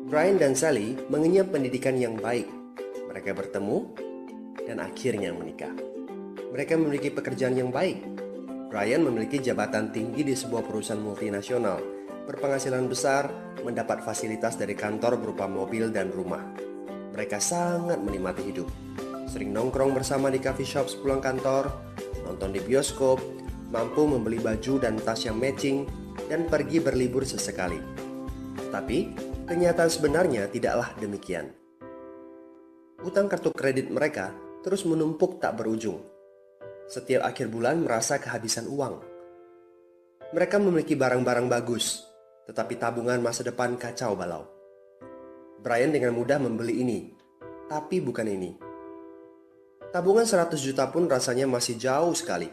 Brian dan Sally mengenyam pendidikan yang baik. Mereka bertemu dan akhirnya menikah. Mereka memiliki pekerjaan yang baik. Brian memiliki jabatan tinggi di sebuah perusahaan multinasional, berpenghasilan besar, mendapat fasilitas dari kantor berupa mobil dan rumah. Mereka sangat menikmati hidup. Sering nongkrong bersama di coffee shop sepulang kantor, nonton di bioskop, mampu membeli baju dan tas yang matching, dan pergi berlibur sesekali. Tapi, kenyataan sebenarnya tidaklah demikian. Utang kartu kredit mereka terus menumpuk tak berujung. Setiap akhir bulan merasa kehabisan uang. Mereka memiliki barang-barang bagus, tetapi tabungan masa depan kacau balau. Brian dengan mudah membeli ini, tapi bukan ini. Tabungan 100 juta pun rasanya masih jauh sekali.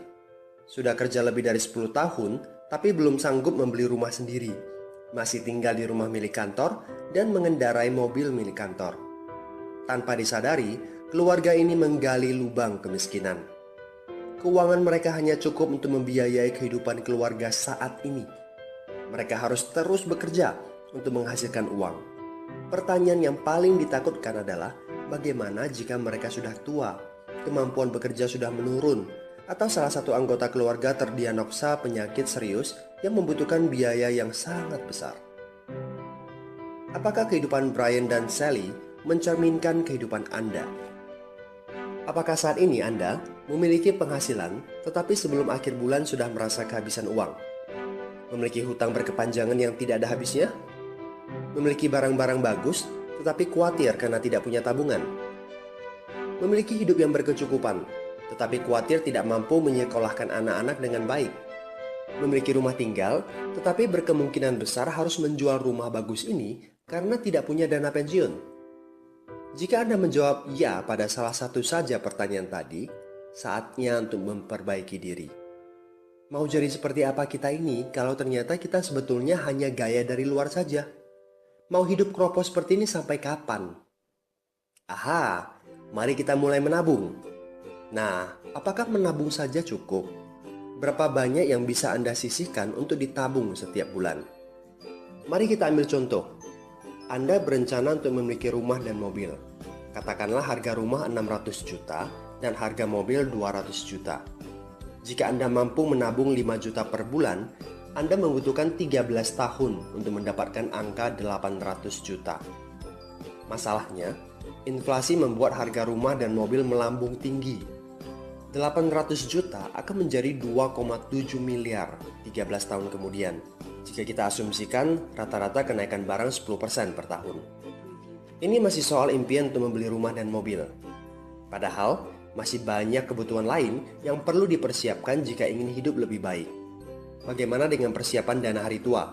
Sudah kerja lebih dari 10 tahun, tapi belum sanggup membeli rumah sendiri. Masih tinggal di rumah milik kantor dan mengendarai mobil milik kantor. Tanpa disadari, keluarga ini menggali lubang kemiskinan. Keuangan mereka hanya cukup untuk membiayai kehidupan keluarga saat ini. Mereka harus terus bekerja untuk menghasilkan uang. Pertanyaan yang paling ditakutkan adalah bagaimana jika mereka sudah tua, kemampuan bekerja sudah menurun, atau salah satu anggota keluarga terdiagnosa penyakit serius yang membutuhkan biaya yang sangat besar. Apakah kehidupan Brian dan Sally mencerminkan kehidupan Anda? Apakah saat ini Anda memiliki penghasilan tetapi sebelum akhir bulan sudah merasa kehabisan uang? Memiliki hutang berkepanjangan yang tidak ada habisnya? Memiliki barang-barang bagus tetapi khawatir karena tidak punya tabungan? Memiliki hidup yang berkecukupan tetapi khawatir tidak mampu menyekolahkan anak-anak dengan baik? Memiliki rumah tinggal tetapi berkemungkinan besar harus menjual rumah bagus ini karena tidak punya dana pensiun? Jika Anda menjawab ya pada salah satu saja pertanyaan tadi, saatnya untuk memperbaiki diri. Mau jadi seperti apa kita ini kalau ternyata kita sebetulnya hanya gaya dari luar saja? Mau hidup kropos seperti ini sampai kapan? Aha, mari kita mulai menabung. Nah, apakah menabung saja cukup? Berapa banyak yang bisa Anda sisihkan untuk ditabung setiap bulan? Mari kita ambil contoh. Anda berencana untuk memiliki rumah dan mobil. Katakanlah harga rumah 600 juta dan harga mobil 200 juta. Jika Anda mampu menabung 5 juta per bulan, Anda membutuhkan 13 tahun untuk mendapatkan angka 800 juta. Masalahnya, inflasi membuat harga rumah dan mobil melambung tinggi. 800 juta akan menjadi 2,7 miliar 13 tahun kemudian. Jika kita asumsikan rata-rata kenaikan barang 10% per tahun. Ini masih soal impian untuk membeli rumah dan mobil. Padahal, masih banyak kebutuhan lain yang perlu dipersiapkan jika ingin hidup lebih baik. Bagaimana dengan persiapan dana hari tua?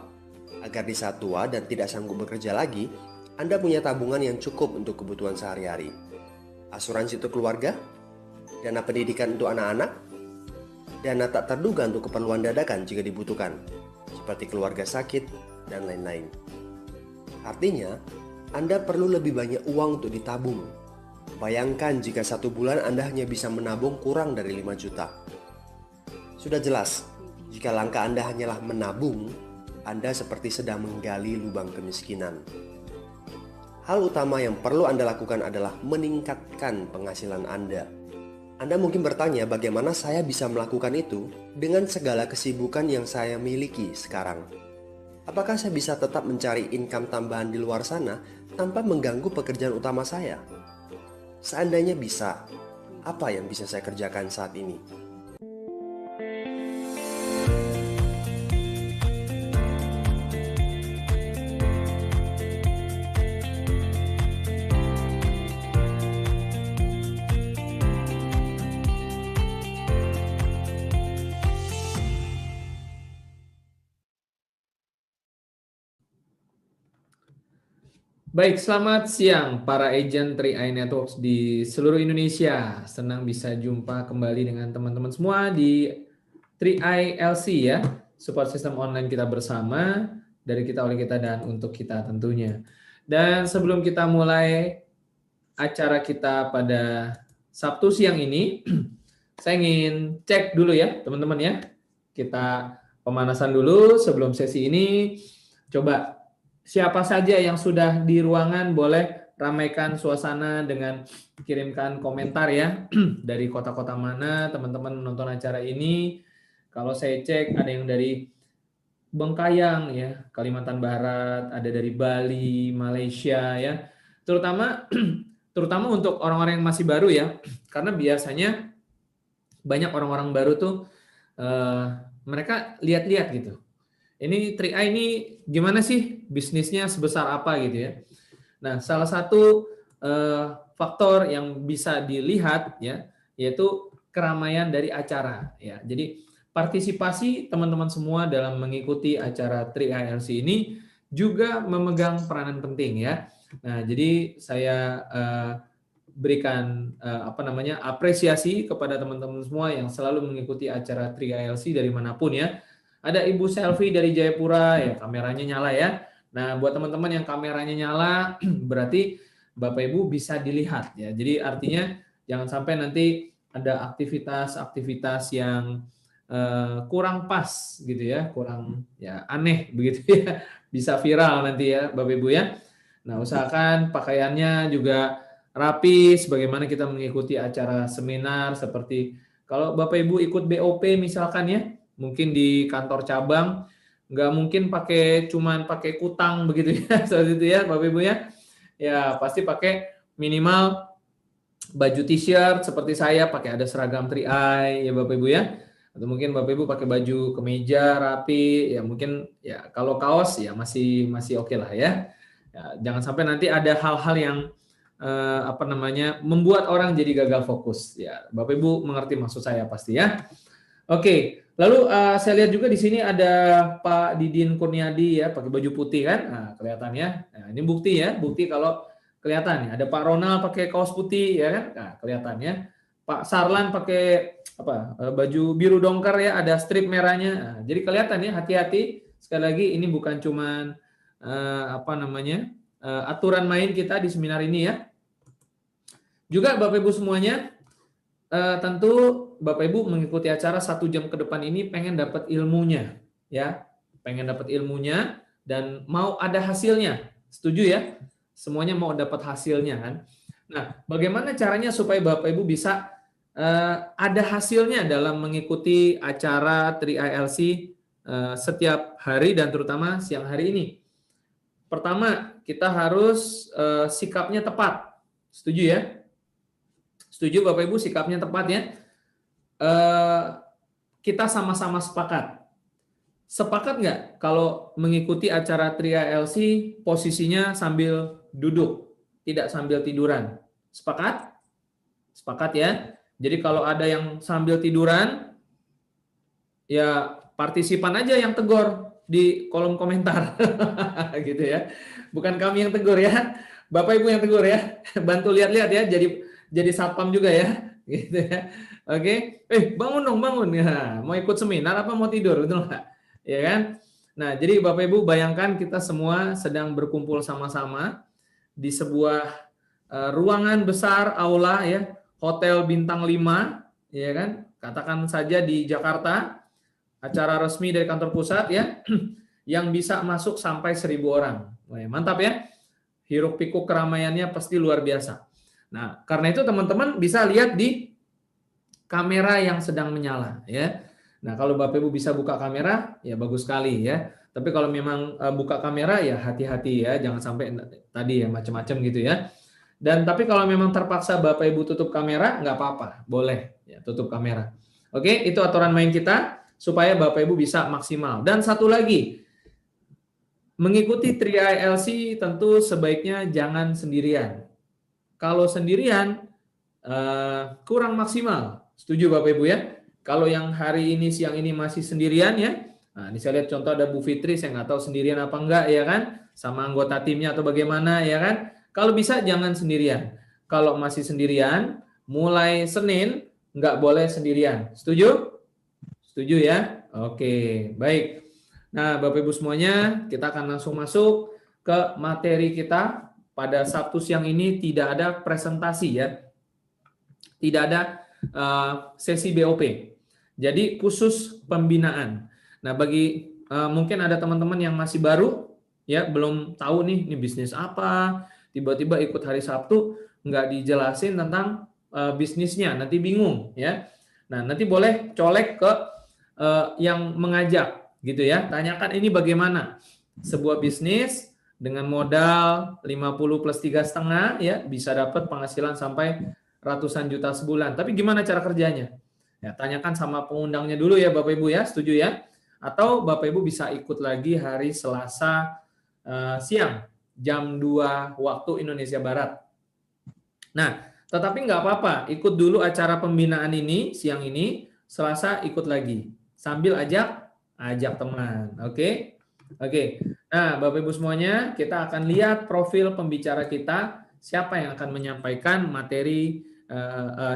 Agar di saat tua dan tidak sanggup bekerja lagi, Anda punya tabungan yang cukup untuk kebutuhan sehari-hari. Asuransi untuk keluarga? Dana pendidikan untuk anak-anak? Dana tak terduga untuk keperluan dadakan jika dibutuhkan, seperti keluarga sakit, dan lain-lain. Artinya, Anda perlu lebih banyak uang untuk ditabung. Bayangkan jika satu bulan Anda hanya bisa menabung kurang dari 5 juta. Sudah jelas, jika langkah Anda hanyalah menabung, Anda seperti sedang menggali lubang kemiskinan. Hal utama yang perlu Anda lakukan adalah meningkatkan penghasilan Anda. Anda mungkin bertanya bagaimana saya bisa melakukan itu dengan segala kesibukan yang saya miliki sekarang. Apakah saya bisa tetap mencari income tambahan di luar sana tanpa mengganggu pekerjaan utama saya? Seandainya bisa, apa yang bisa saya kerjakan saat ini? Baik, selamat siang para agent 3i Networks di seluruh Indonesia. Senang bisa jumpa kembali dengan teman-teman semua di 3i LC ya. Support sistem online kita bersama, dari kita oleh kita dan untuk kita tentunya. Dan sebelum kita mulai acara kita pada Sabtu siang ini, saya ingin cek dulu ya teman-teman ya. Kita pemanasan dulu sebelum sesi ini. Coba siapa saja yang sudah di ruangan boleh ramaikan suasana dengan kirimkan komentar ya. Dari kota-kota mana teman-teman menonton acara ini. Kalau saya cek ada yang dari Bengkayang ya, Kalimantan Barat, ada dari Bali, Malaysia ya. Terutama terutama untuk orang-orang yang masih baru ya. Karena biasanya banyak orang-orang baru tuh mereka lihat-lihat gitu. Ini 3i ini gimana sih bisnisnya sebesar apa gitu ya. Nah, salah satu faktor yang bisa dilihat ya yaitu keramaian dari acara ya. Jadi partisipasi teman-teman semua dalam mengikuti acara 3ILC ini juga memegang peranan penting ya. Nah, jadi saya berikan apresiasi kepada teman-teman semua yang selalu mengikuti acara 3ILC dari manapun ya. Ada Ibu Selfie dari Jayapura ya, kameranya nyala ya. Nah, buat teman-teman yang kameranya nyala berarti Bapak Ibu bisa dilihat ya. Jadi artinya jangan sampai nanti ada aktivitas-aktivitas yang kurang pas gitu ya, kurang ya aneh begitu ya. Bisa viral nanti ya Bapak Ibu ya. Nah, usahakan pakaiannya juga rapi sebagaimana kita mengikuti acara seminar seperti kalau Bapak Ibu ikut BOP misalkan ya, mungkin di kantor cabang nggak mungkin cuman pakai kutang begitu ya seperti itu ya Bapak Ibu ya. Ya, pasti pakai minimal baju t-shirt seperti saya pakai ada seragam 3i ya Bapak Ibu ya. Atau mungkin Bapak Ibu pakai baju kemeja rapi ya, mungkin ya kalau kaos ya masih oke lah ya. Ya, jangan sampai nanti ada hal-hal yang membuat orang jadi gagal fokus ya. Bapak Ibu mengerti maksud saya pasti ya. Oke, lalu saya lihat juga di sini ada Pak Didin Kurniadi ya pakai baju putih kan. Nah, kelihatan ya. Nah, ini bukti kalau kelihatan ya. Ada Pak Ronald pakai kaos putih ya kan. Nah, kelihatan ya. Pak Sarlan pakai baju biru dongker ya, ada strip merahnya. Nah, jadi kelihatan ya, hati-hati. Sekali lagi ini bukan cuman aturan main kita di seminar ini ya. Juga Bapak Ibu semuanya, tentu Bapak Ibu mengikuti acara 1 jam ke depan ini pengen dapat ilmunya, ya, pengen dapat ilmunya dan mau ada hasilnya, setuju ya? Semuanya mau dapat hasilnya kan? Nah, bagaimana caranya supaya Bapak Ibu bisa ada hasilnya dalam mengikuti acara 3ILC setiap hari dan terutama siang hari ini? Pertama, kita harus sikapnya tepat, setuju ya? Setuju Bapak Ibu sikapnya tepat ya? Kita sama-sama sepakat. Sepakat nggak kalau mengikuti acara 3ILC posisinya sambil duduk, tidak sambil tiduran? Sepakat? Sepakat ya? Jadi kalau ada yang sambil tiduran, ya partisipan aja yang tegur di kolom komentar. Gitu ya. Bukan kami yang tegur ya. Bapak Ibu yang tegur ya. Bantu lihat-lihat ya, jadi satpam juga ya, gitu ya. Oke, bangun dong, bangun ya. Mau ikut seminar apa mau tidur, betul nggak? Ya kan? Nah, jadi Bapak Ibu bayangkan kita semua sedang berkumpul sama-sama di sebuah ruangan besar aula ya, hotel bintang 5, ya kan? Katakan saja di Jakarta, acara resmi dari kantor pusat ya, yang bisa masuk sampai 1.000 orang. Wah, mantap ya. Hiruk pikuk keramaiannya pasti luar biasa. Nah, karena itu teman-teman bisa lihat di kamera yang sedang menyala ya. Nah, kalau Bapak Ibu bisa buka kamera ya bagus sekali ya. Tapi kalau memang buka kamera ya hati-hati ya, jangan sampai tadi ya macam-macam gitu ya. Dan tapi kalau memang terpaksa Bapak Ibu tutup kamera nggak apa-apa, boleh ya tutup kamera. Oke, itu aturan main kita supaya Bapak Ibu bisa maksimal. Dan satu lagi, mengikuti 3ILC tentu sebaiknya jangan sendirian. Kalau sendirian kurang maksimal. Setuju Bapak Ibu ya? Kalau yang hari ini siang ini masih sendirian ya. Nah, ini saya lihat contoh ada Bu Fitri, saya nggak tahu sendirian apa enggak ya kan? Sama anggota timnya atau bagaimana ya kan? Kalau bisa jangan sendirian. Kalau masih sendirian, mulai Senin nggak boleh sendirian. Setuju? Setuju ya? Oke, baik. Nah, Bapak Ibu semuanya, kita akan langsung masuk ke materi kita. Pada Sabtu siang ini tidak ada presentasi ya. Tidak ada sesi BOP. Jadi khusus pembinaan. Nah, bagi mungkin ada teman-teman yang masih baru ya belum tahu nih ini bisnis apa, tiba-tiba ikut hari Sabtu nggak dijelasin tentang bisnisnya, nanti bingung ya. Nah, nanti boleh colek ke yang mengajak gitu ya. Tanyakan ini bagaimana sebuah bisnis dengan modal 50 plus 3,5 ya bisa dapat penghasilan sampai ratusan juta sebulan. Tapi gimana cara kerjanya? Ya, tanyakan sama pengundangnya dulu ya Bapak Ibu ya, setuju ya? Atau Bapak Ibu bisa ikut lagi hari Selasa siang jam 2 waktu Indonesia Barat. Nah, tetapi nggak apa-apa, ikut dulu acara pembinaan ini siang ini, Selasa ikut lagi sambil ajak teman. Oke? Oke. Nah, Bapak Ibu semuanya, kita akan lihat profil pembicara kita, siapa yang akan menyampaikan materi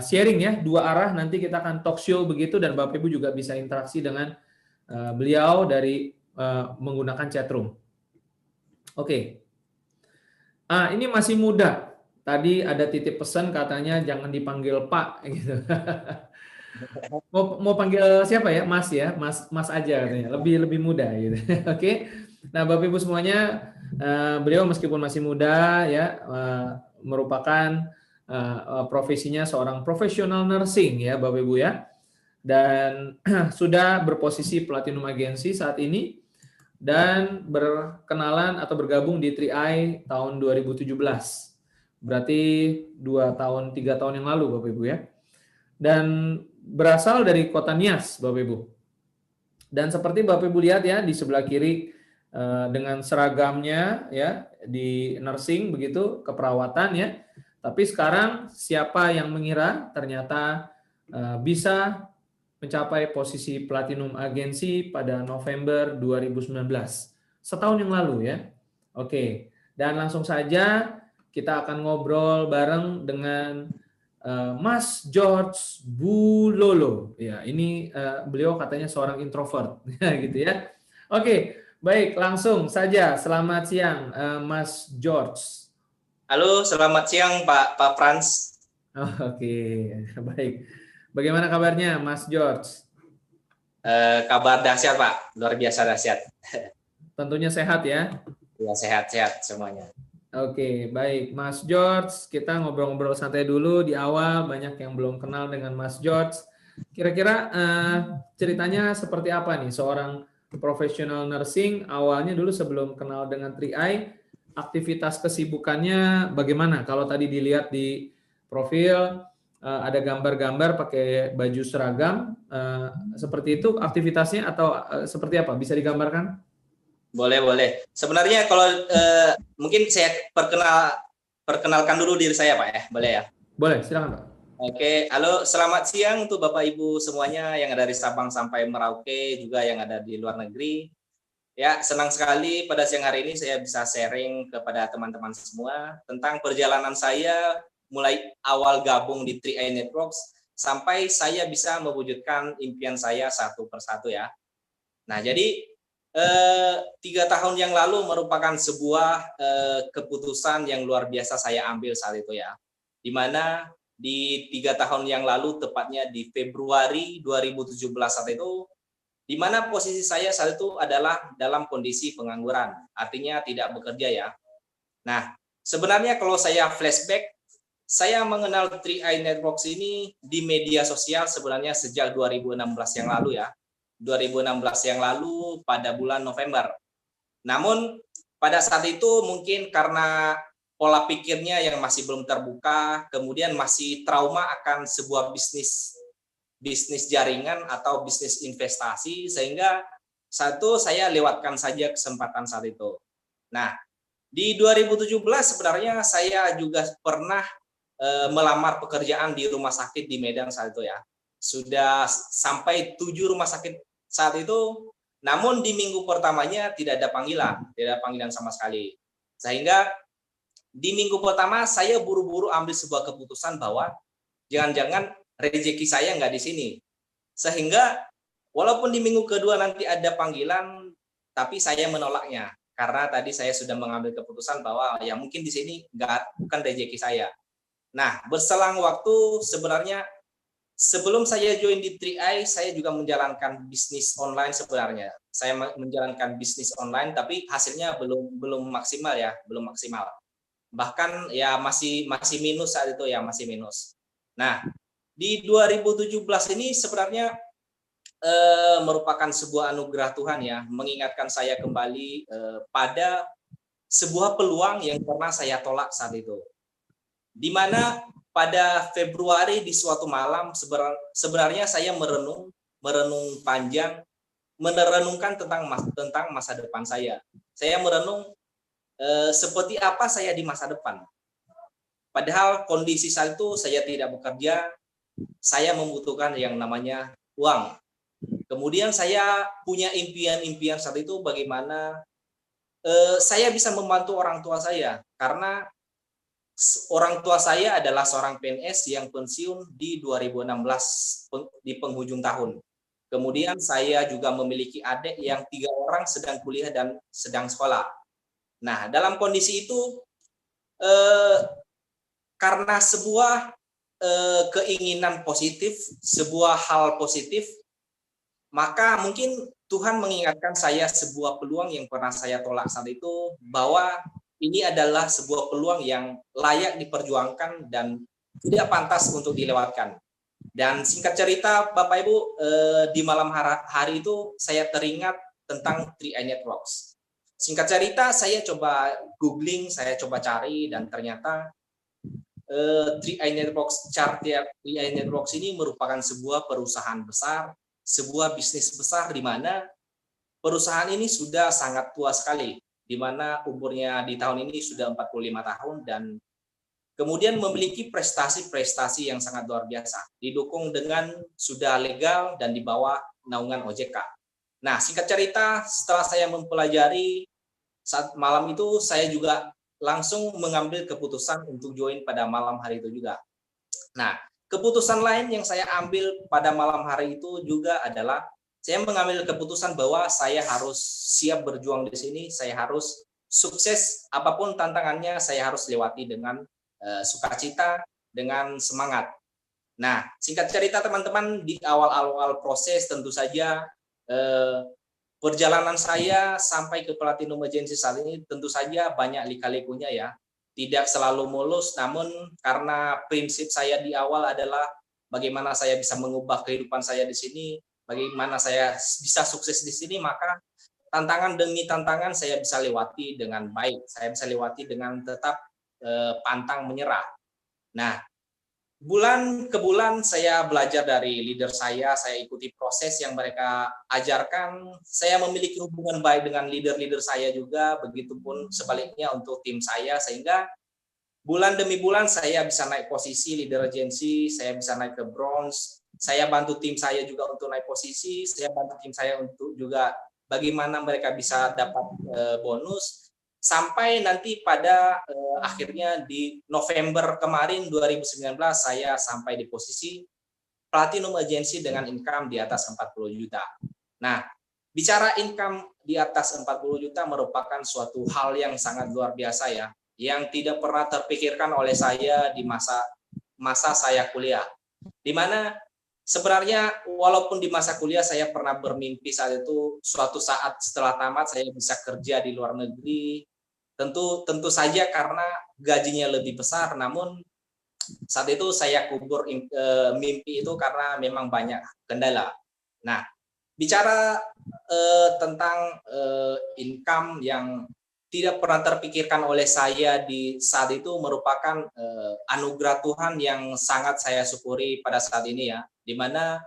sharing ya, dua arah, nanti kita akan talk show begitu dan Bapak Ibu juga bisa interaksi dengan beliau dari menggunakan chat room. Oke. Ini masih muda. Tadi ada titip pesan katanya jangan dipanggil Pak gitu. Mau panggil siapa ya? Mas ya, Mas aja katanya. Lebih muda gitu. Oke. Nah, Bapak Ibu semuanya, beliau meskipun masih muda ya, merupakan profesinya seorang profesional nursing ya, Bapak Ibu ya. Dan sudah berposisi platinum agency saat ini dan berkenalan atau bergabung di 3i tahun 2017. Berarti 3 tahun yang lalu Bapak Ibu ya. Dan berasal dari kota Nias Bapak Ibu. Dan seperti Bapak Ibu lihat ya di sebelah kiri dengan seragamnya ya di nursing begitu, keperawatan ya. Tapi sekarang siapa yang mengira ternyata bisa mencapai posisi platinum agensi pada November 2019. Setahun yang lalu ya. Oke, dan langsung saja kita akan ngobrol bareng dengan Mas George Bulolo. Ya, ini beliau katanya seorang introvert gitu ya. Oke, baik, langsung saja. Selamat siang Mas George. Halo, selamat siang Pak Frans. Oke, baik. Bagaimana kabarnya Mas George? Kabar dahsyat Pak, luar biasa dahsyat. Tentunya sehat ya? Ya, sehat-sehat semuanya. Oke, baik. Mas George, kita ngobrol-ngobrol santai dulu di awal. Banyak yang belum kenal dengan Mas George. Kira-kira ceritanya seperti apa nih? Seorang profesional nursing, awalnya dulu sebelum kenal dengan 3i, aktivitas kesibukannya bagaimana? Kalau tadi dilihat di profil, ada gambar-gambar pakai baju seragam, seperti itu aktivitasnya atau seperti apa? Bisa digambarkan? Boleh. Sebenarnya kalau mungkin saya perkenalkan dulu diri saya Pak ya, boleh ya? Boleh, silakan Pak. Oke, halo, selamat siang untuk Bapak Ibu semuanya yang ada di Sabang sampai Merauke, juga yang ada di luar negeri. Ya, senang sekali pada siang hari ini saya bisa sharing kepada teman-teman semua tentang perjalanan saya mulai awal gabung di 3i Networks sampai saya bisa mewujudkan impian saya satu persatu ya. Nah, jadi 3 tahun yang lalu merupakan sebuah keputusan yang luar biasa saya ambil saat itu ya. Di mana di 3 tahun yang lalu, tepatnya di Februari 2017 saat itu, di mana posisi saya saat itu adalah dalam kondisi pengangguran, artinya tidak bekerja ya. Nah, sebenarnya kalau saya flashback, saya mengenal 3i Networks ini di media sosial sebenarnya sejak 2016 yang lalu ya. 2016 yang lalu pada bulan November. Namun pada saat itu mungkin karena pola pikirnya yang masih belum terbuka, kemudian masih trauma akan sebuah bisnis jaringan atau bisnis investasi, sehingga satu saya lewatkan saja kesempatan saat itu. Nah, di 2017 sebenarnya saya juga pernah melamar pekerjaan di rumah sakit di Medan saat itu ya. Sudah sampai 7 rumah sakit saat itu, namun di minggu pertamanya tidak ada panggilan sama sekali. Sehingga di minggu pertama saya buru-buru ambil sebuah keputusan bahwa jangan-jangan rezeki saya nggak di sini. Sehingga walaupun di minggu kedua nanti ada panggilan, tapi saya menolaknya karena tadi saya sudah mengambil keputusan bahwa ya mungkin di sini bukan rezeki saya. Nah, berselang waktu sebenarnya sebelum saya join di 3i, saya juga menjalankan bisnis online sebenarnya. Saya menjalankan bisnis online, tapi hasilnya belum maksimal ya, belum maksimal. Bahkan ya masih minus saat itu ya, masih minus. Nah, di 2017 ini sebenarnya merupakan sebuah anugerah Tuhan ya, mengingatkan saya kembali pada sebuah peluang yang pernah saya tolak saat itu. Di mana pada Februari di suatu malam sebenarnya saya merenung panjang, merenungkan tentang masa depan saya. Saya merenung seperti apa saya di masa depan. Padahal kondisi saat itu saya tidak bekerja, saya membutuhkan yang namanya uang. Kemudian saya punya impian-impian saat itu bagaimana saya bisa membantu orang tua saya, karena orang tua saya adalah seorang PNS yang pensiun di 2016 di penghujung tahun. Kemudian saya juga memiliki adik yang 3 orang sedang kuliah dan sedang sekolah. Nah, dalam kondisi itu karena sebuah keinginan positif, sebuah hal positif, maka mungkin Tuhan mengingatkan saya sebuah peluang yang pernah saya tolak saat itu, bahwa ini adalah sebuah peluang yang layak diperjuangkan dan tidak pantas untuk dilewatkan. Dan singkat cerita, Bapak Ibu, di malam hari itu saya teringat tentang 3i Networks. Singkat cerita, saya coba googling, saya coba cari, dan ternyata 3i Networks, 3i Networks ini merupakan sebuah perusahaan besar, sebuah bisnis besar di mana perusahaan ini sudah sangat tua sekali, di mana umurnya di tahun ini sudah 45 tahun dan kemudian memiliki prestasi-prestasi yang sangat luar biasa, didukung dengan sudah legal dan di bawah naungan OJK. Nah, singkat cerita, setelah saya mempelajari, saat malam itu saya juga langsung mengambil keputusan untuk join pada malam hari itu juga. Nah, keputusan lain yang saya ambil pada malam hari itu juga adalah saya mengambil keputusan bahwa saya harus siap berjuang di sini, saya harus sukses apapun tantangannya, saya harus lewati dengan sukacita, dengan semangat. Nah, singkat cerita teman-teman, di awal-awal proses tentu saja perjalanan saya sampai ke Platinum Agency saat ini tentu saja banyak lika-likunya ya. Tidak selalu mulus, namun karena prinsip saya di awal adalah bagaimana saya bisa mengubah kehidupan saya di sini, bagaimana saya bisa sukses di sini, maka tantangan demi tantangan saya bisa lewati dengan baik. Saya bisa lewati dengan tetap pantang menyerah. Nah, bulan ke bulan saya belajar dari leader saya ikuti proses yang mereka ajarkan. Saya memiliki hubungan baik dengan leader-leader saya juga, begitupun sebaliknya untuk tim saya, sehingga bulan demi bulan saya bisa naik posisi leader agensi, saya bisa naik ke bronze, saya bantu tim saya juga untuk naik posisi, saya bantu tim saya untuk juga bagaimana mereka bisa dapat bonus, sampai nanti pada akhirnya di November kemarin 2019 saya sampai di posisi Platinum Agency dengan income di atas 40 juta. Nah, bicara income di atas 40 juta merupakan suatu hal yang sangat luar biasa ya, yang tidak pernah terpikirkan oleh saya di masa saya kuliah. Di mana sebenarnya walaupun di masa kuliah saya pernah bermimpi saat itu suatu saat setelah tamat saya bisa kerja di luar negeri. Tentu saja karena gajinya lebih besar, namun saat itu saya kubur mimpi itu karena memang banyak kendala. Nah, bicara tentang income yang tidak pernah terpikirkan oleh saya di saat itu merupakan anugerah Tuhan yang sangat saya syukuri pada saat ini ya, di mana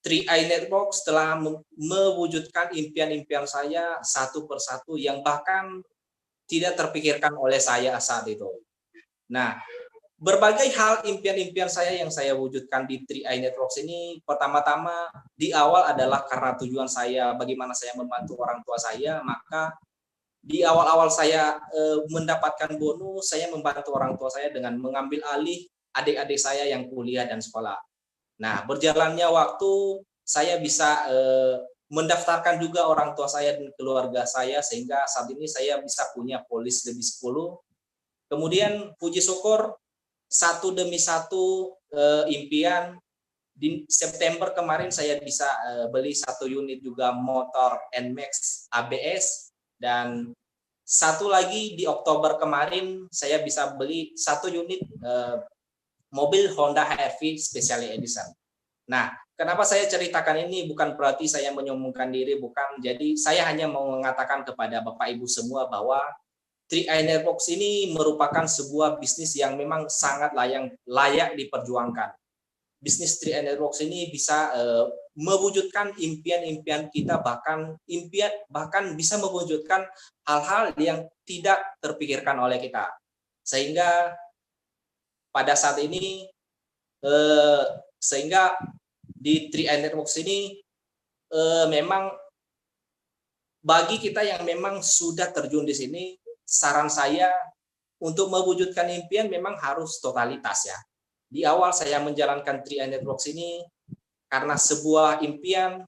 3i Networks telah mewujudkan impian-impian saya satu persatu yang bahkan tidak terpikirkan oleh saya saat itu. Nah, berbagai hal impian-impian saya yang saya wujudkan di 3i Networks ini, pertama-tama di awal adalah karena tujuan saya bagaimana saya membantu orang tua saya, maka di awal-awal saya mendapatkan bonus, saya membantu orang tua saya dengan mengambil alih adik-adik saya yang kuliah dan sekolah. Nah, berjalannya waktu, saya bisa mendaftarkan juga orang tua saya dan keluarga saya, sehingga saat ini saya bisa punya polis lebih 10. Kemudian puji syukur, satu demi satu impian di September kemarin saya bisa beli 1 unit juga motor NMAX ABS, dan satu lagi di Oktober kemarin saya bisa beli 1 unit mobil Honda HR-V Special Edition. Nah, kenapa saya ceritakan ini bukan berarti saya menyombongkan diri, bukan. Jadi saya hanya mau mengatakan kepada Bapak Ibu semua bahwa 3i Networks ini merupakan sebuah bisnis yang memang sangat layak diperjuangkan. Bisnis 3i Networks ini bisa mewujudkan impian-impian kita, bahkan bisa mewujudkan hal-hal yang tidak terpikirkan oleh kita. Sehingga pada saat ini di 3i Networks ini memang bagi kita yang memang sudah terjun di sini, saran saya untuk mewujudkan impian memang harus totalitas ya. Di awal saya menjalankan 3i Networks ini karena sebuah impian,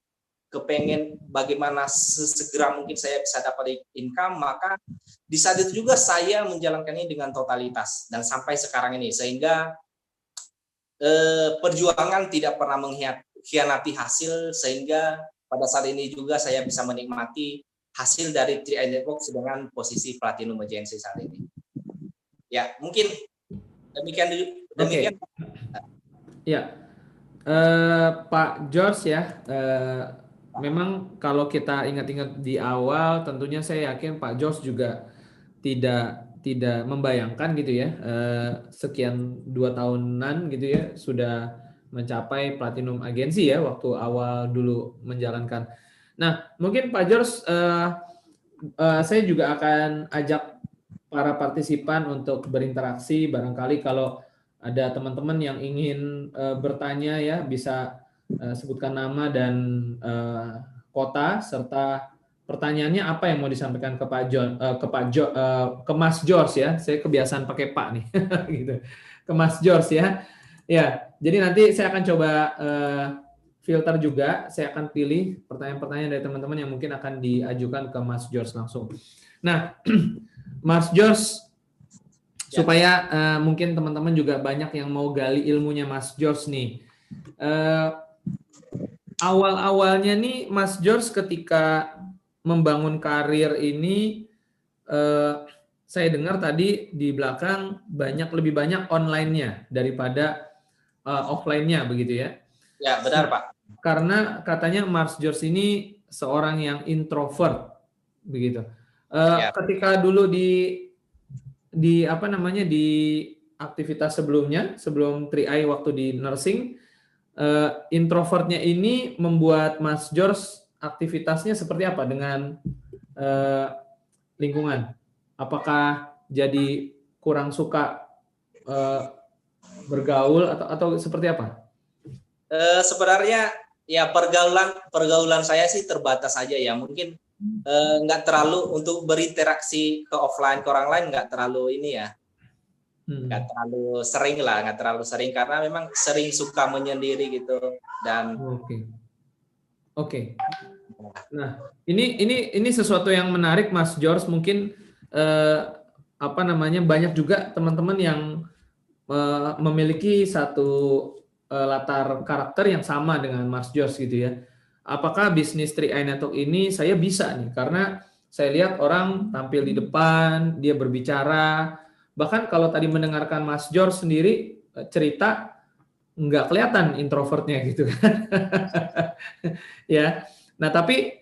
kepengen bagaimana sesegera mungkin saya bisa dapat income, maka di saat itu juga saya menjalankan ini dengan totalitas dan sampai sekarang ini, sehingga perjuangan tidak pernah mengkhianati hasil, sehingga pada saat ini juga saya bisa menikmati hasil dari 3i Networks dengan posisi Platinum Agency saat ini. Ya, mungkin demikian. Okay. Ya, Pak George ya, memang kalau kita ingat-ingat di awal, tentunya saya yakin Pak George juga tidak membayangkan gitu ya, sekian 2 tahunan gitu ya sudah mencapai Platinum Agency ya waktu awal dulu menjalankan. Nah, mungkin Pak George, saya juga akan ajak para partisipan untuk berinteraksi, barangkali kalau ada teman-teman yang ingin bertanya ya, bisa sebutkan nama dan kota serta pertanyaannya apa yang mau disampaikan ke ke Mas George ya. Saya kebiasaan pakai Pak nih gitu. Ke Mas George ya. Ya, jadi nanti saya akan coba filter juga, saya akan pilih pertanyaan-pertanyaan dari teman-teman yang mungkin akan diajukan ke Mas George langsung. Nah, Mas George, supaya mungkin teman-teman juga banyak yang mau gali ilmunya Mas George nih. Awal-awalnya nih Mas George ketika membangun karir ini, saya dengar tadi di belakang lebih banyak online-nya daripada offline-nya begitu ya? Ya, benar Pak. Karena katanya Mas George ini seorang yang introvert begitu. Ketika dulu di aktivitas sebelumnya, sebelum 3i waktu di nursing, introvertnya ini membuat Mas George aktivitasnya seperti apa dengan lingkungan? Apakah jadi kurang suka bergaul atau seperti apa? Sebenarnya ya pergaulan saya sih terbatas aja ya, mungkin nggak terlalu untuk berinteraksi ke offline ke orang lain, nggak terlalu ini ya, nggak terlalu sering karena memang sering suka menyendiri gitu. Dan Oke. Nah, ini sesuatu yang menarik Mas George, mungkin banyak juga teman-teman yang memiliki satu latar karakter yang sama dengan Mas George gitu ya. Apakah bisnis 3i Network ini saya bisa nih, karena saya lihat orang tampil di depan, dia berbicara, bahkan kalau tadi mendengarkan Mas George sendiri cerita, nggak kelihatan introvertnya gitu kan. Ya, nah tapi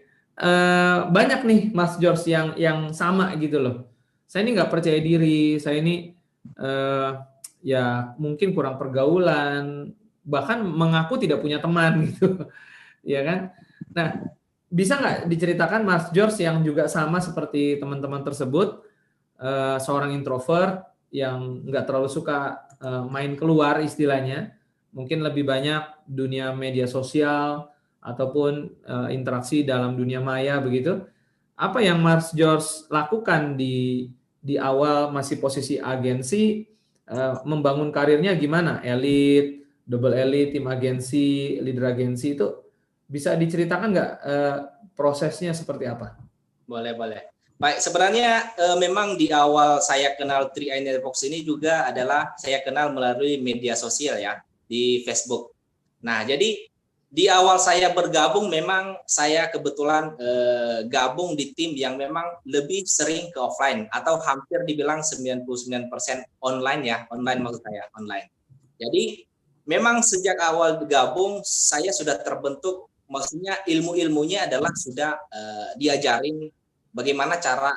banyak nih Mas George yang sama gitu loh. Saya ini nggak percaya diri, saya ini ya mungkin kurang pergaulan, bahkan mengaku tidak punya teman gitu. Ya kan? Nah, bisa nggak diceritakan Mas George yang juga sama seperti teman-teman tersebut, seorang introvert yang nggak terlalu suka main keluar istilahnya, mungkin lebih banyak dunia media sosial ataupun interaksi dalam dunia maya begitu. Apa yang Mas George lakukan di awal masih posisi agensi, membangun karirnya gimana? Elite, double elite, tim agensi, leader agensi itu bisa diceritakan nggak prosesnya seperti apa? Boleh. Baik, sebenarnya memang di awal saya kenal 3i Networks ini juga adalah saya kenal melalui media sosial ya, di Facebook. Nah, jadi di awal saya bergabung memang saya kebetulan gabung di tim yang memang lebih sering ke offline atau hampir dibilang 99% online ya, online maksud saya, online. Jadi memang sejak awal bergabung saya sudah terbentuk, maksudnya ilmu-ilmunya adalah sudah diajarin bagaimana cara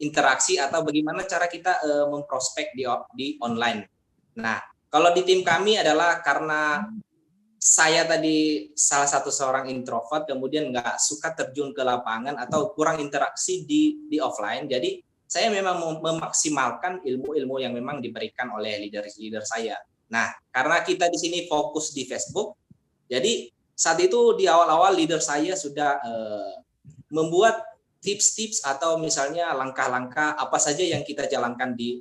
interaksi atau bagaimana cara kita memprospek di online. Nah, kalau di tim kami adalah karena saya tadi salah satu seorang introvert, kemudian nggak suka terjun ke lapangan atau kurang interaksi di offline. Jadi saya memang memaksimalkan ilmu-ilmu yang memang diberikan oleh leader-leader saya. Nah, karena kita di sini fokus di Facebook, jadi saat itu di awal-awal leader saya sudah membuat tips-tips atau misalnya langkah-langkah apa saja yang kita jalankan di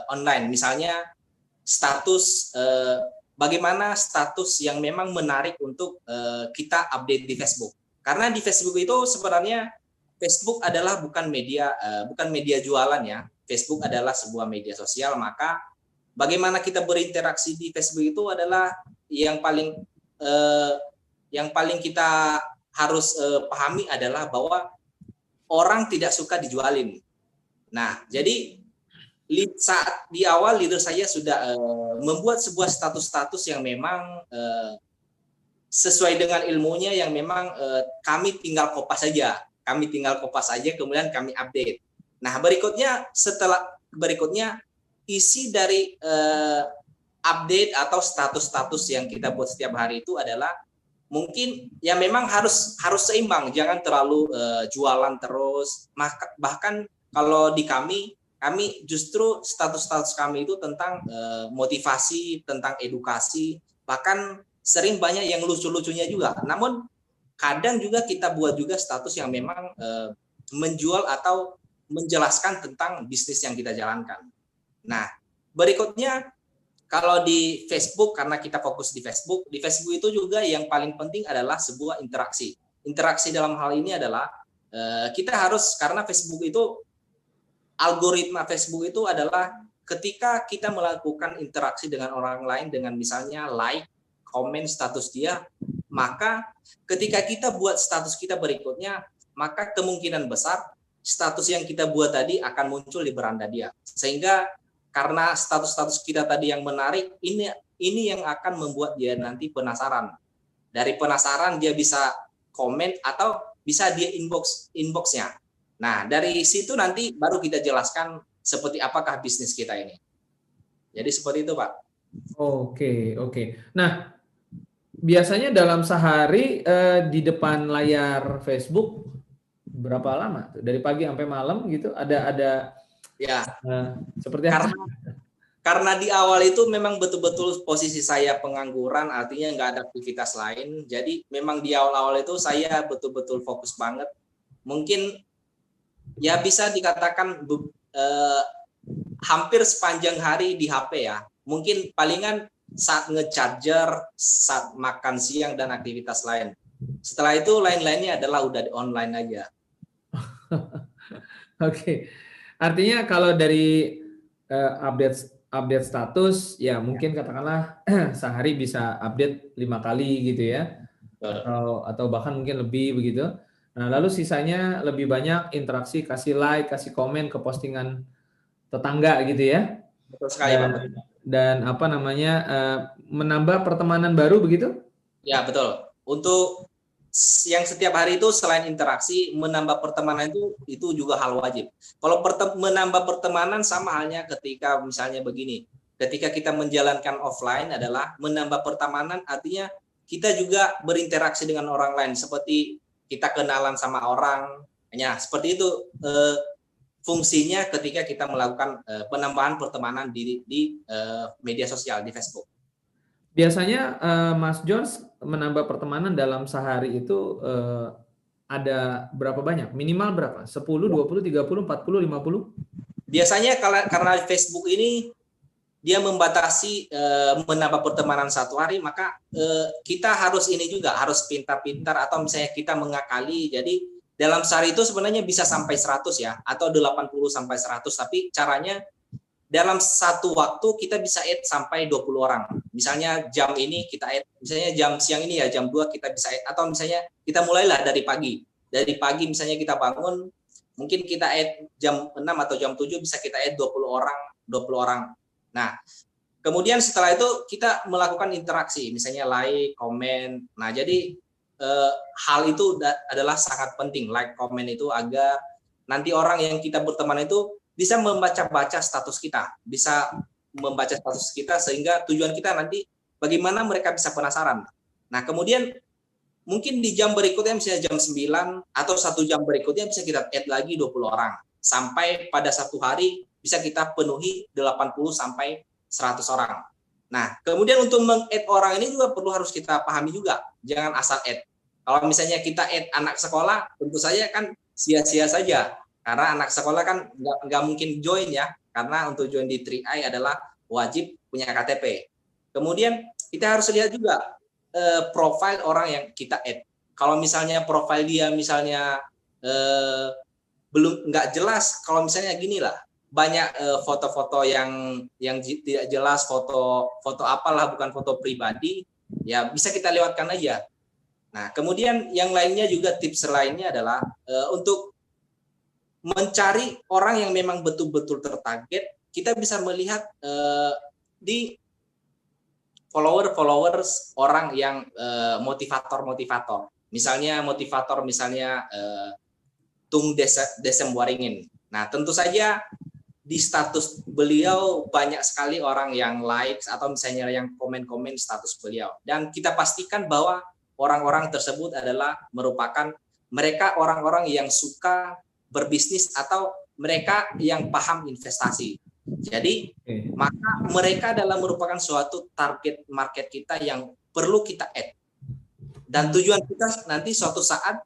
online. Misalnya status bagaimana status yang memang menarik untuk kita update di Facebook. Karena di Facebook itu sebenarnya Facebook adalah bukan media jualan ya. Facebook adalah sebuah media sosial, maka bagaimana kita berinteraksi di Facebook itu adalah yang paling kita harus pahami adalah bahwa orang tidak suka dijualin. Nah, jadi saat di awal leader saya sudah membuat sebuah status-status yang memang sesuai dengan ilmunya yang memang kami tinggal kopas saja. Kemudian kami update. Nah, berikutnya isi dari update atau status-status yang kita buat setiap hari itu adalah mungkin ya memang harus seimbang, jangan terlalu jualan terus. Bahkan kalau di kami justru status-status kami itu tentang motivasi, tentang edukasi, bahkan sering banyak yang lucu-lucunya juga. Namun kadang juga kita buat juga status yang memang menjual atau menjelaskan tentang bisnis yang kita jalankan. Nah, berikutnya kalau di Facebook, karena kita fokus di Facebook itu juga yang paling penting adalah sebuah interaksi. Interaksi dalam hal ini adalah kita harus, karena Facebook itu algoritma Facebook itu adalah ketika kita melakukan interaksi dengan orang lain dengan misalnya like, komen status dia, maka ketika kita buat status kita berikutnya, maka kemungkinan besar status yang kita buat tadi akan muncul di beranda dia. Sehingga karena status-status kita tadi yang menarik, ini yang akan membuat dia nanti penasaran. Dari penasaran dia bisa komen atau bisa dia inbox-nya. Nah, dari situ nanti baru kita jelaskan seperti apakah bisnis kita ini. Jadi seperti itu, Pak. Oke. Nah, biasanya dalam sehari di depan layar Facebook berapa lama? Dari pagi sampai malam gitu? Ada ya. Seperti apa? Karena di awal itu memang betul-betul posisi saya pengangguran, artinya nggak ada aktivitas lain. Jadi memang di awal-awal itu saya betul-betul fokus banget. Mungkin ya bisa dikatakan hampir sepanjang hari di HP ya. Mungkin palingan saat nge-charger, saat makan siang dan aktivitas lain. Setelah itu lain-lainnya adalah udah di online aja. Oke. Artinya kalau dari update status ya mungkin katakanlah sehari bisa update 5 kali gitu ya. Atau bahkan mungkin lebih begitu. Nah, lalu sisanya lebih banyak interaksi, kasih like, kasih komen ke postingan tetangga gitu ya. Betul sekali, Pak. Dan apa namanya menambah pertemanan baru begitu? Ya, betul. Untuk yang setiap hari itu selain interaksi, menambah pertemanan itu juga hal wajib. Kalau menambah pertemanan sama halnya ketika misalnya begini, ketika kita menjalankan offline adalah menambah pertemanan, artinya kita juga berinteraksi dengan orang lain seperti kita kenalan sama orang, ya seperti itu fungsinya ketika kita melakukan penambahan pertemanan di media sosial di Facebook. Biasanya Mas Jones menambah pertemanan dalam sehari itu ada berapa banyak? Minimal berapa? 10, 20, 30, 40, 50? Biasanya karena Facebook ini dia membatasi menambah pertemanan satu hari, maka kita harus ini juga harus pintar-pintar atau misalnya kita mengakali. Jadi dalam sehari itu sebenarnya bisa sampai 100 ya atau 80 sampai 100, tapi caranya dalam satu waktu kita bisa add sampai 20 orang. Misalnya jam ini kita add, misalnya jam siang ini ya jam 2 kita bisa add, atau misalnya kita mulailah dari pagi. Dari pagi misalnya kita bangun, mungkin kita add jam 6 atau jam 7 bisa kita add 20 orang, 20 orang. Nah, kemudian setelah itu kita melakukan interaksi, misalnya like, komen. Nah, jadi hal itu adalah sangat penting, like, komen itu, agar nanti orang yang kita berteman itu bisa membaca-baca status kita, bisa membaca status kita, sehingga tujuan kita nanti bagaimana mereka bisa penasaran. Nah, kemudian mungkin di jam berikutnya, misalnya jam 9 atau 1 jam berikutnya bisa kita add lagi 20 orang. Sampai pada satu hari bisa kita penuhi 80 sampai 100 orang. Nah, kemudian untuk meng-add orang ini juga perlu harus kita pahami juga. Jangan asal add. Kalau misalnya kita add anak sekolah, tentu saja kan sia-sia saja. Karena anak sekolah kan nggak mungkin join ya. Karena untuk join di 3i adalah wajib punya KTP. Kemudian kita harus lihat juga profil orang yang kita add. Kalau misalnya profil dia misalnya belum nggak jelas, kalau misalnya gini lah, banyak foto-foto yang tidak jelas, foto apalah, bukan foto pribadi, ya bisa kita lewatkan aja. Nah, kemudian yang lainnya juga, tips lainnya adalah untuk mencari orang yang memang betul-betul tertarget. Kita bisa melihat di followers orang yang motivator. Misalnya motivator, misalnya Tung Desem Waringin. Nah, tentu saja di status beliau banyak sekali orang yang likes atau misalnya yang komen-komen status beliau. Dan kita pastikan bahwa orang-orang tersebut adalah merupakan mereka orang-orang yang suka berbisnis atau mereka yang paham investasi. Jadi maka mereka adalah merupakan suatu target market kita yang perlu kita add. Dan tujuan kita nanti suatu saat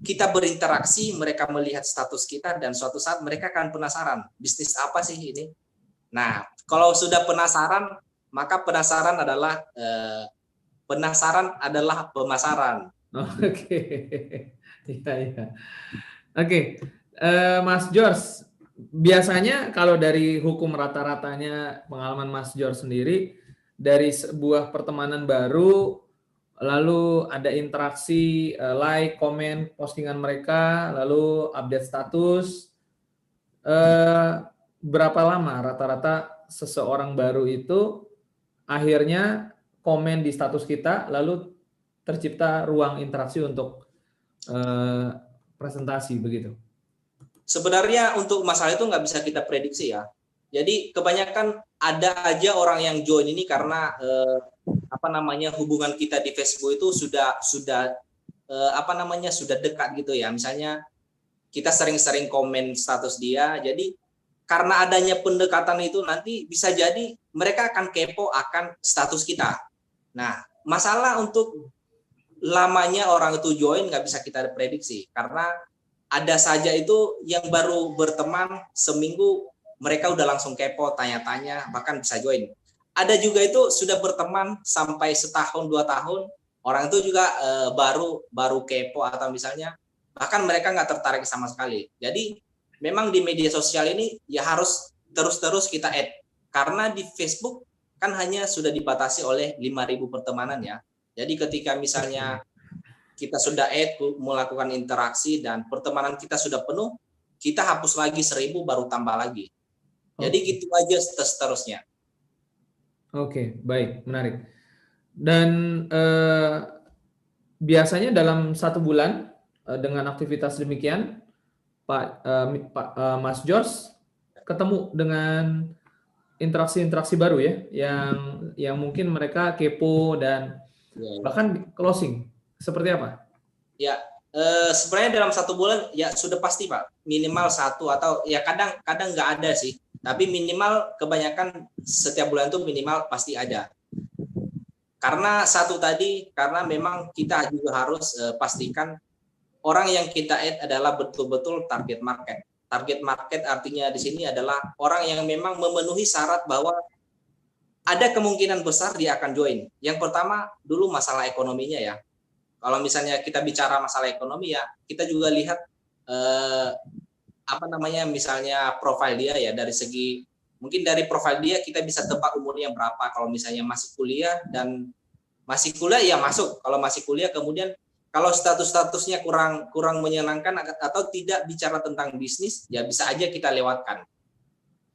kita berinteraksi, mereka melihat status kita, dan suatu saat mereka akan penasaran, bisnis apa sih ini? Nah, kalau sudah penasaran, maka penasaran adalah pemasaran. Oke, iya. Oke, Mas George, biasanya kalau dari hukum rata-ratanya pengalaman Mas George sendiri, dari sebuah pertemanan baru, lalu ada interaksi, like, komen, postingan mereka, lalu update status, berapa lama rata-rata seseorang baru itu akhirnya komen di status kita, lalu tercipta ruang interaksi untuk presentasi begitu? Sebenarnya untuk masalah itu nggak bisa kita prediksi ya. Jadi kebanyakan ada aja orang yang join ini karena hubungan kita di Facebook itu sudah dekat gitu ya. Misalnya kita sering-sering komen status dia. Jadi karena adanya pendekatan itu nanti bisa jadi mereka akan kepo akan status kita. Nah, masalah untuk lamanya orang itu join nggak bisa kita prediksi, karena ada saja itu yang baru berteman seminggu mereka udah langsung kepo, tanya-tanya, bahkan bisa join. Ada juga itu sudah berteman sampai setahun 2 tahun, orang itu juga baru kepo, atau misalnya bahkan mereka nggak tertarik sama sekali. Jadi memang di media sosial ini ya harus terus-terus kita add, karena di Facebook kan hanya sudah dibatasi oleh 5.000 pertemanan ya. Jadi ketika misalnya kita sudah add, melakukan interaksi, dan pertemanan kita sudah penuh, kita hapus lagi 1.000 baru tambah lagi. Jadi gitu aja seterusnya. Oke, baik, menarik. Dan biasanya dalam 1 bulan dengan aktivitas demikian, Mas George ketemu dengan interaksi-interaksi baru ya, yang mungkin mereka kepo dan bahkan closing. Seperti apa? Ya, sebenarnya dalam 1 bulan ya sudah pasti Pak, minimal 1 atau ya kadang nggak ada sih, tapi minimal kebanyakan setiap bulan itu minimal pasti ada. Karena karena memang kita juga harus pastikan orang yang kita add adalah betul-betul target market. Target market artinya di sini adalah orang yang memang memenuhi syarat bahwa ada kemungkinan besar dia akan join. Yang pertama dulu masalah ekonominya ya. Kalau misalnya kita bicara masalah ekonomi ya, kita juga lihat misalnya profil dia ya, dari segi Mungkin dari profil dia kita bisa tebak umurnya berapa. Kalau misalnya masih kuliah ya masuk. Kalau masih kuliah, kemudian kalau statusnya kurang menyenangkan atau tidak bicara tentang bisnis, ya bisa aja kita lewatkan.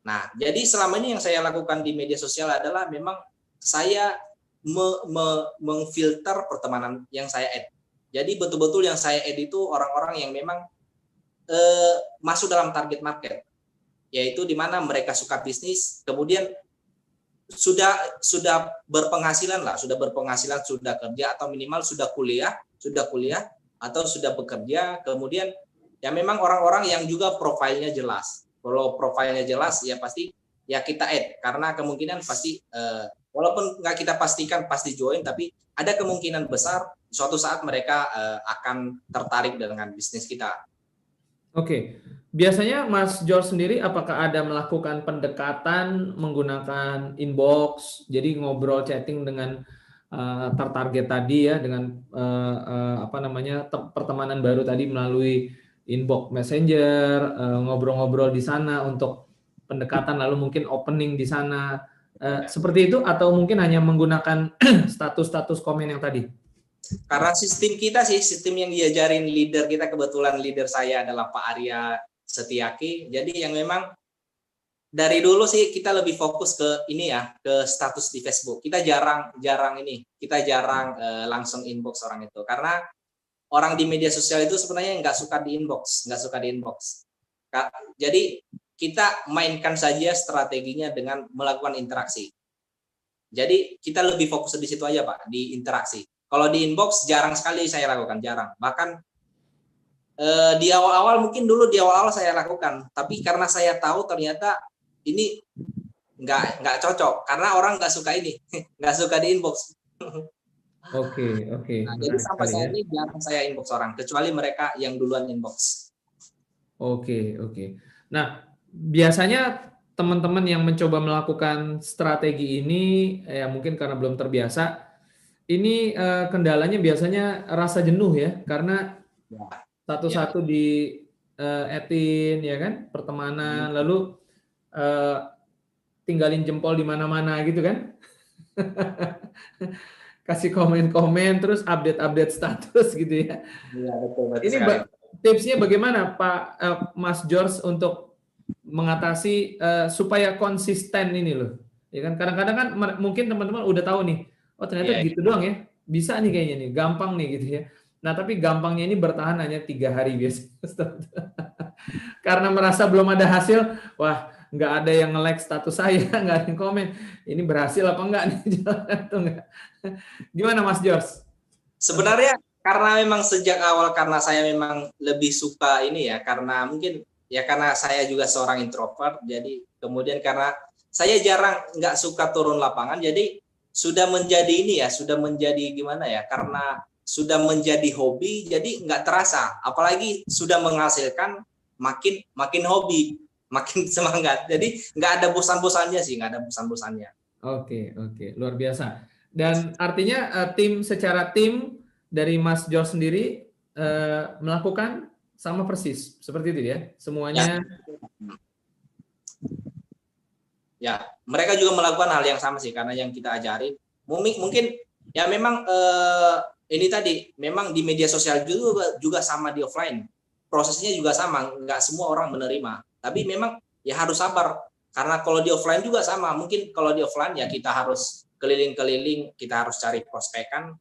Nah, jadi selama ini yang saya lakukan di media sosial adalah memang saya memfilter pertemanan yang saya add. Jadi betul-betul yang saya add itu orang-orang yang memang masuk dalam target market, yaitu di mana mereka suka bisnis, kemudian sudah berpenghasilan, sudah kerja atau minimal sudah kuliah atau sudah bekerja, kemudian ya memang orang-orang yang juga profilnya jelas. Kalau profilnya jelas ya pasti ya kita add, karena kemungkinan pasti walaupun nggak kita pastikan pasti join, tapi ada kemungkinan besar suatu saat mereka akan tertarik dengan bisnis kita. Oke, biasanya Mas George sendiri apakah ada melakukan pendekatan menggunakan inbox, jadi ngobrol chatting dengan tertarget tadi ya, dengan pertemanan baru tadi melalui inbox messenger, ngobrol-ngobrol di sana untuk pendekatan, lalu mungkin opening di sana, seperti itu, atau mungkin hanya menggunakan status-status komen yang tadi? Karena sistem kita sistem yang diajarin leader kita, kebetulan leader saya adalah Pak Arya Setiaki. Jadi yang memang dari dulu sih kita lebih fokus ke ini ya, ke status di Facebook. Kita jarang langsung inbox orang itu, karena orang di media sosial itu sebenarnya nggak suka di inbox. Jadi kita mainkan saja strateginya dengan melakukan interaksi. Jadi kita lebih fokus di situ aja Pak, di interaksi. Kalau di inbox jarang sekali saya lakukan, jarang. Bahkan di awal-awal saya lakukan, tapi karena saya tahu ternyata ini nggak cocok, karena orang nggak suka ini, nggak suka di inbox. Oke. Nah, jadi sampai saat ini jarang saya inbox orang, kecuali mereka yang duluan inbox. Oke. Nah, biasanya teman-teman yang mencoba melakukan strategi ini, ya mungkin karena belum terbiasa, ini kendalanya biasanya rasa jenuh ya, karena satu-satu di etin ya kan, pertemanan, lalu tinggalin jempol di mana-mana gitu kan. Kasih komen-komen, terus update status gitu ya. Iya, betul Ini tipsnya bagaimana Pak Mas George untuk mengatasi supaya konsisten ini loh. Ya kan, kadang-kadang kan mungkin teman-teman udah tahu nih, oh ternyata gitu doang ya, bisa nih kayaknya nih, gampang nih gitu ya. Nah tapi gampangnya ini bertahan hanya 3 hari biasanya. Karena merasa belum ada hasil, wah nggak ada yang nge-like status saya, nggak ada yang komen, ini berhasil apa enggak nih? Gimana Mas George? Sebenarnya karena memang sejak awal, karena saya memang lebih suka ini ya, karena mungkin ya karena saya juga seorang introvert, jadi kemudian karena saya jarang nggak suka turun lapangan, jadi sudah menjadi gimana ya, karena sudah menjadi hobi, jadi nggak terasa, apalagi sudah menghasilkan, makin hobi, makin semangat, jadi nggak ada bosan-bosannya. Oke, luar biasa. Dan artinya secara tim dari Mas George sendiri melakukan sama persis seperti itu ya, semuanya. Ya, mereka juga melakukan hal yang sama sih, karena yang kita ajarin mungkin ya memang ini tadi memang di media sosial juga sama di offline, prosesnya juga sama, nggak semua orang menerima, tapi memang ya harus sabar, karena kalau di offline juga sama, mungkin kalau di offline ya kita harus keliling-keliling, kita harus cari prospekan.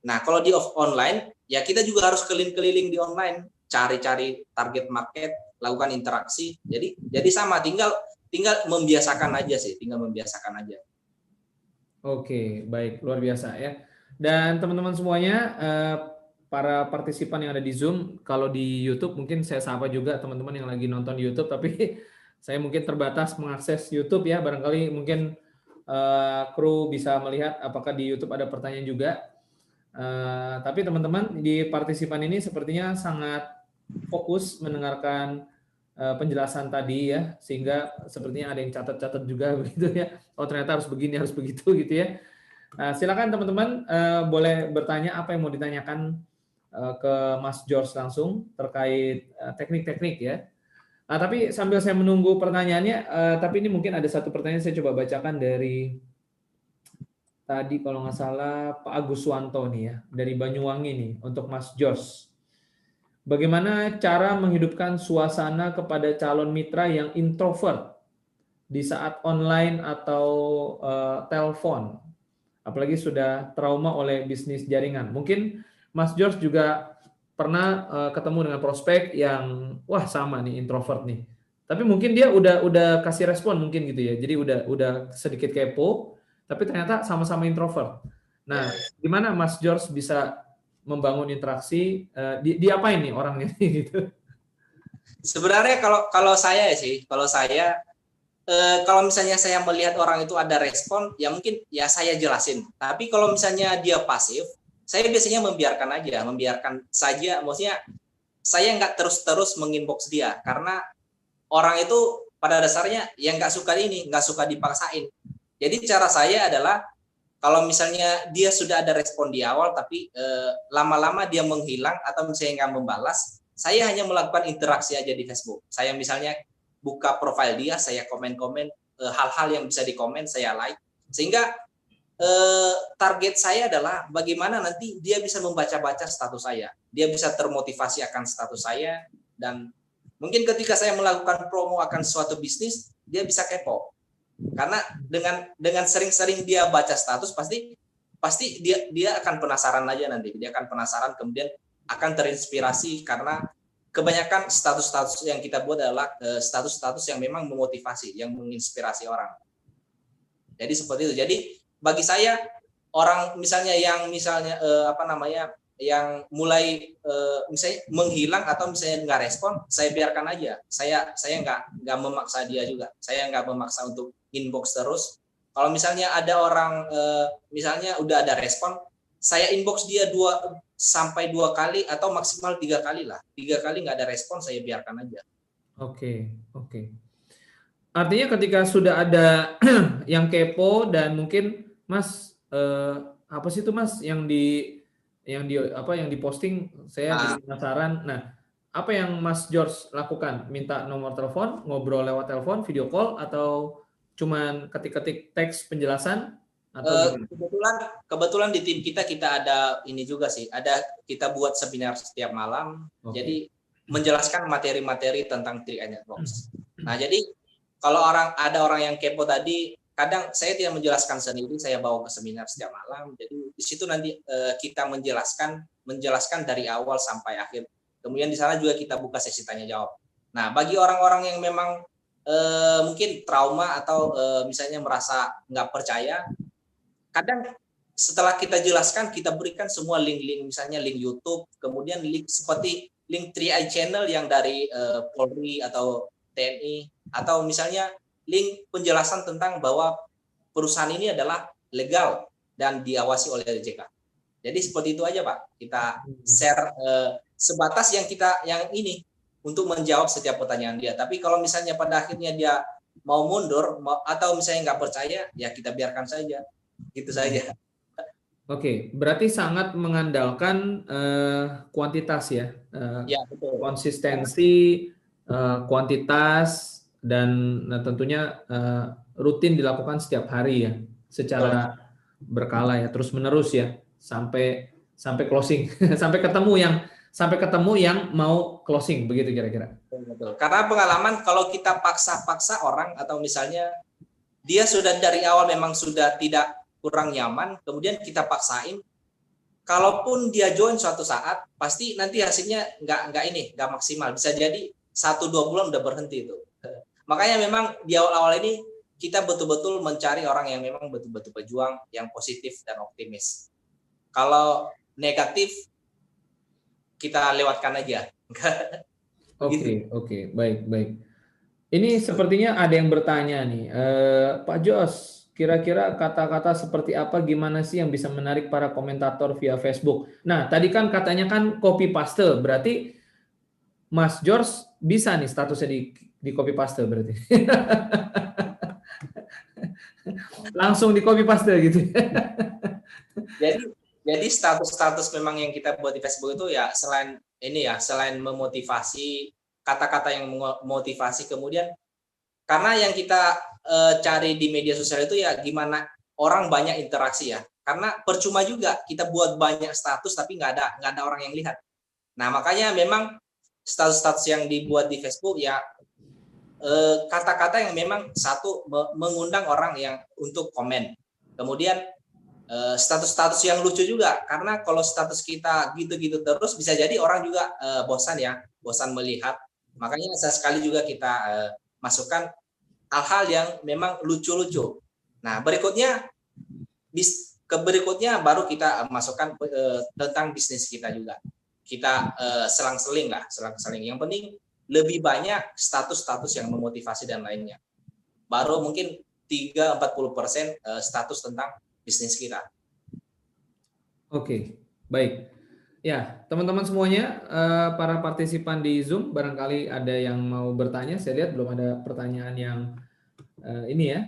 Nah kalau di online ya kita juga harus keliling-keliling di online, cari-cari target market, lakukan interaksi, jadi sama, tinggal membiasakan aja sih, Oke, baik, luar biasa ya. Dan teman-teman semuanya, para partisipan yang ada di Zoom, kalau di YouTube mungkin saya sapa juga teman-teman yang lagi nonton YouTube, tapi saya mungkin terbatas mengakses YouTube ya, barangkali mungkin kru bisa melihat apakah di YouTube ada pertanyaan juga. Tapi teman-teman di partisipan ini sepertinya sangat fokus mendengarkan penjelasan tadi ya, sehingga sepertinya ada yang catat-catat juga begitu ya. Oh ternyata harus begini, harus begitu gitu ya. Silakan teman-teman boleh bertanya apa yang mau ditanyakan ke Mas George langsung terkait teknik-teknik ya. Tapi sambil saya menunggu pertanyaannya, tapi ini mungkin ada satu pertanyaan saya coba bacakan dari tadi kalau nggak salah Pak Agus Wanto nih ya, dari Banyuwangi nih untuk Mas Jos. Bagaimana cara menghidupkan suasana kepada calon mitra yang introvert di saat online atau telepon, apalagi sudah trauma oleh bisnis jaringan? Mungkin Mas Jos juga pernah ketemu dengan prospek yang wah sama nih introvert nih. Tapi mungkin dia udah kasih respon mungkin gitu ya. Jadi udah sedikit kepo, tapi ternyata sama-sama introvert. Nah, gimana Mas George bisa membangun interaksi? Diapain nih orangnya gitu? Sebenarnya kalau saya sih, kalau misalnya saya melihat orang itu ada respon, ya mungkin ya saya jelasin. Tapi kalau misalnya dia pasif, saya biasanya membiarkan saja. Maksudnya saya nggak terus-terus menginbox dia, karena orang itu pada dasarnya yang nggak suka dipaksain. Jadi cara saya adalah kalau misalnya dia sudah ada respon di awal, tapi lama-lama dia menghilang atau misalnya nggak membalas, saya hanya melakukan interaksi aja di Facebook. Saya misalnya buka profil dia, saya komen-komen hal-hal yang bisa dikomen, saya like, sehingga target saya adalah bagaimana nanti dia bisa membaca-baca status saya, dia bisa termotivasi akan status saya, dan mungkin ketika saya melakukan promo akan suatu bisnis, dia bisa kepo. Karena dengan sering-sering dia baca status, pasti dia akan penasaran aja nanti, dia akan penasaran, kemudian akan terinspirasi, karena kebanyakan status-status yang kita buat adalah status-status yang memang memotivasi, yang menginspirasi orang. Jadi seperti itu. Jadi bagi saya orang misalnya yang mulai misalnya menghilang atau misalnya nggak respon, saya biarkan aja. Saya nggak memaksa dia juga. Saya nggak memaksa untuk inbox terus. Kalau misalnya ada orang misalnya udah ada respon, saya inbox dia 2 sampai 2 kali atau maksimal 3 kali lah. 3 kali nggak ada respon, saya biarkan aja. Oke. Artinya ketika sudah ada yang kepo dan mungkin Mas apa sih itu Mas yang diposting, saya jadi penasaran. Nah, apa yang Mas George lakukan? Minta nomor telepon, ngobrol lewat telepon, video call, atau cuman ketik-ketik teks penjelasan? Atau kebetulan di tim kita ada ini juga sih, kita buat seminar setiap malam. Jadi menjelaskan materi-materi tentang 3i Networks. Nah, jadi kalau ada orang yang kepo tadi, kadang saya tidak menjelaskan sendiri, saya bawa ke seminar setiap malam. Jadi di situ nanti kita menjelaskan dari awal sampai akhir. Kemudian di sana juga kita buka sesi tanya jawab. Nah, bagi orang-orang yang memang mungkin trauma atau misalnya merasa nggak percaya, kadang setelah kita jelaskan, kita berikan semua link-link, misalnya link YouTube, kemudian link seperti link 3i Channel yang dari Polri atau TNI, atau misalnya link penjelasan tentang bahwa perusahaan ini adalah legal dan diawasi oleh OJK. Jadi seperti itu aja Pak, kita share sebatas yang ini untuk menjawab setiap pertanyaan dia. Tapi kalau misalnya pada akhirnya dia mau mundur atau misalnya nggak percaya, ya kita biarkan saja, gitu saja. Oke, berarti sangat mengandalkan kuantitas ya, Ya betul. Konsistensi, kuantitas, dan tentunya rutin dilakukan setiap hari ya, secara berkala ya, terus menerus ya, sampai closing, sampai ketemu yang mau closing, begitu kira-kira. Betul. Karena pengalaman kalau kita paksa orang, atau misalnya dia sudah dari awal memang sudah tidak kurang nyaman, kemudian kita paksain, kalaupun dia join suatu saat, pasti nanti hasilnya nggak maksimal, bisa jadi 1-2 bulan udah berhenti itu. Makanya memang di awal-awal ini kita betul-betul mencari orang yang memang betul-betul pejuang, yang positif dan optimis. Kalau negatif, kita lewatkan aja. Oke, baik. Ini sepertinya ada yang bertanya nih, Pak Jos, kira-kira kata-kata seperti apa, gimana sih yang bisa menarik para komentator via Facebook? Nah, tadi kan katanya kan copy paste, berarti Mas George bisa nih statusnya di copy paste berarti. Langsung di copy paste gitu. Jadi status memang yang kita buat di Facebook itu ya selain memotivasi, kata-kata yang memotivasi. Kemudian karena yang kita cari di media sosial itu ya gimana orang banyak interaksi ya. Karena percuma juga kita buat banyak status tapi nggak ada orang yang lihat. Nah makanya memang status-status yang dibuat di Facebook ya kata-kata yang memang satu mengundang orang yang untuk komen. Kemudian status-status yang lucu juga, karena kalau status kita gitu-gitu terus bisa jadi orang juga bosan ya, bosan melihat. Makanya sesekali juga kita masukkan hal-hal yang memang lucu-lucu. Nah berikutnya baru kita masukkan tentang bisnis kita juga. Kita selang-seling. Yang penting lebih banyak status-status yang memotivasi dan lainnya. Baru mungkin 30-40% status tentang bisnis kita. Oke, baik. Ya, teman-teman semuanya, para partisipan di Zoom, barangkali ada yang mau bertanya. Saya lihat belum ada pertanyaan yang ini ya,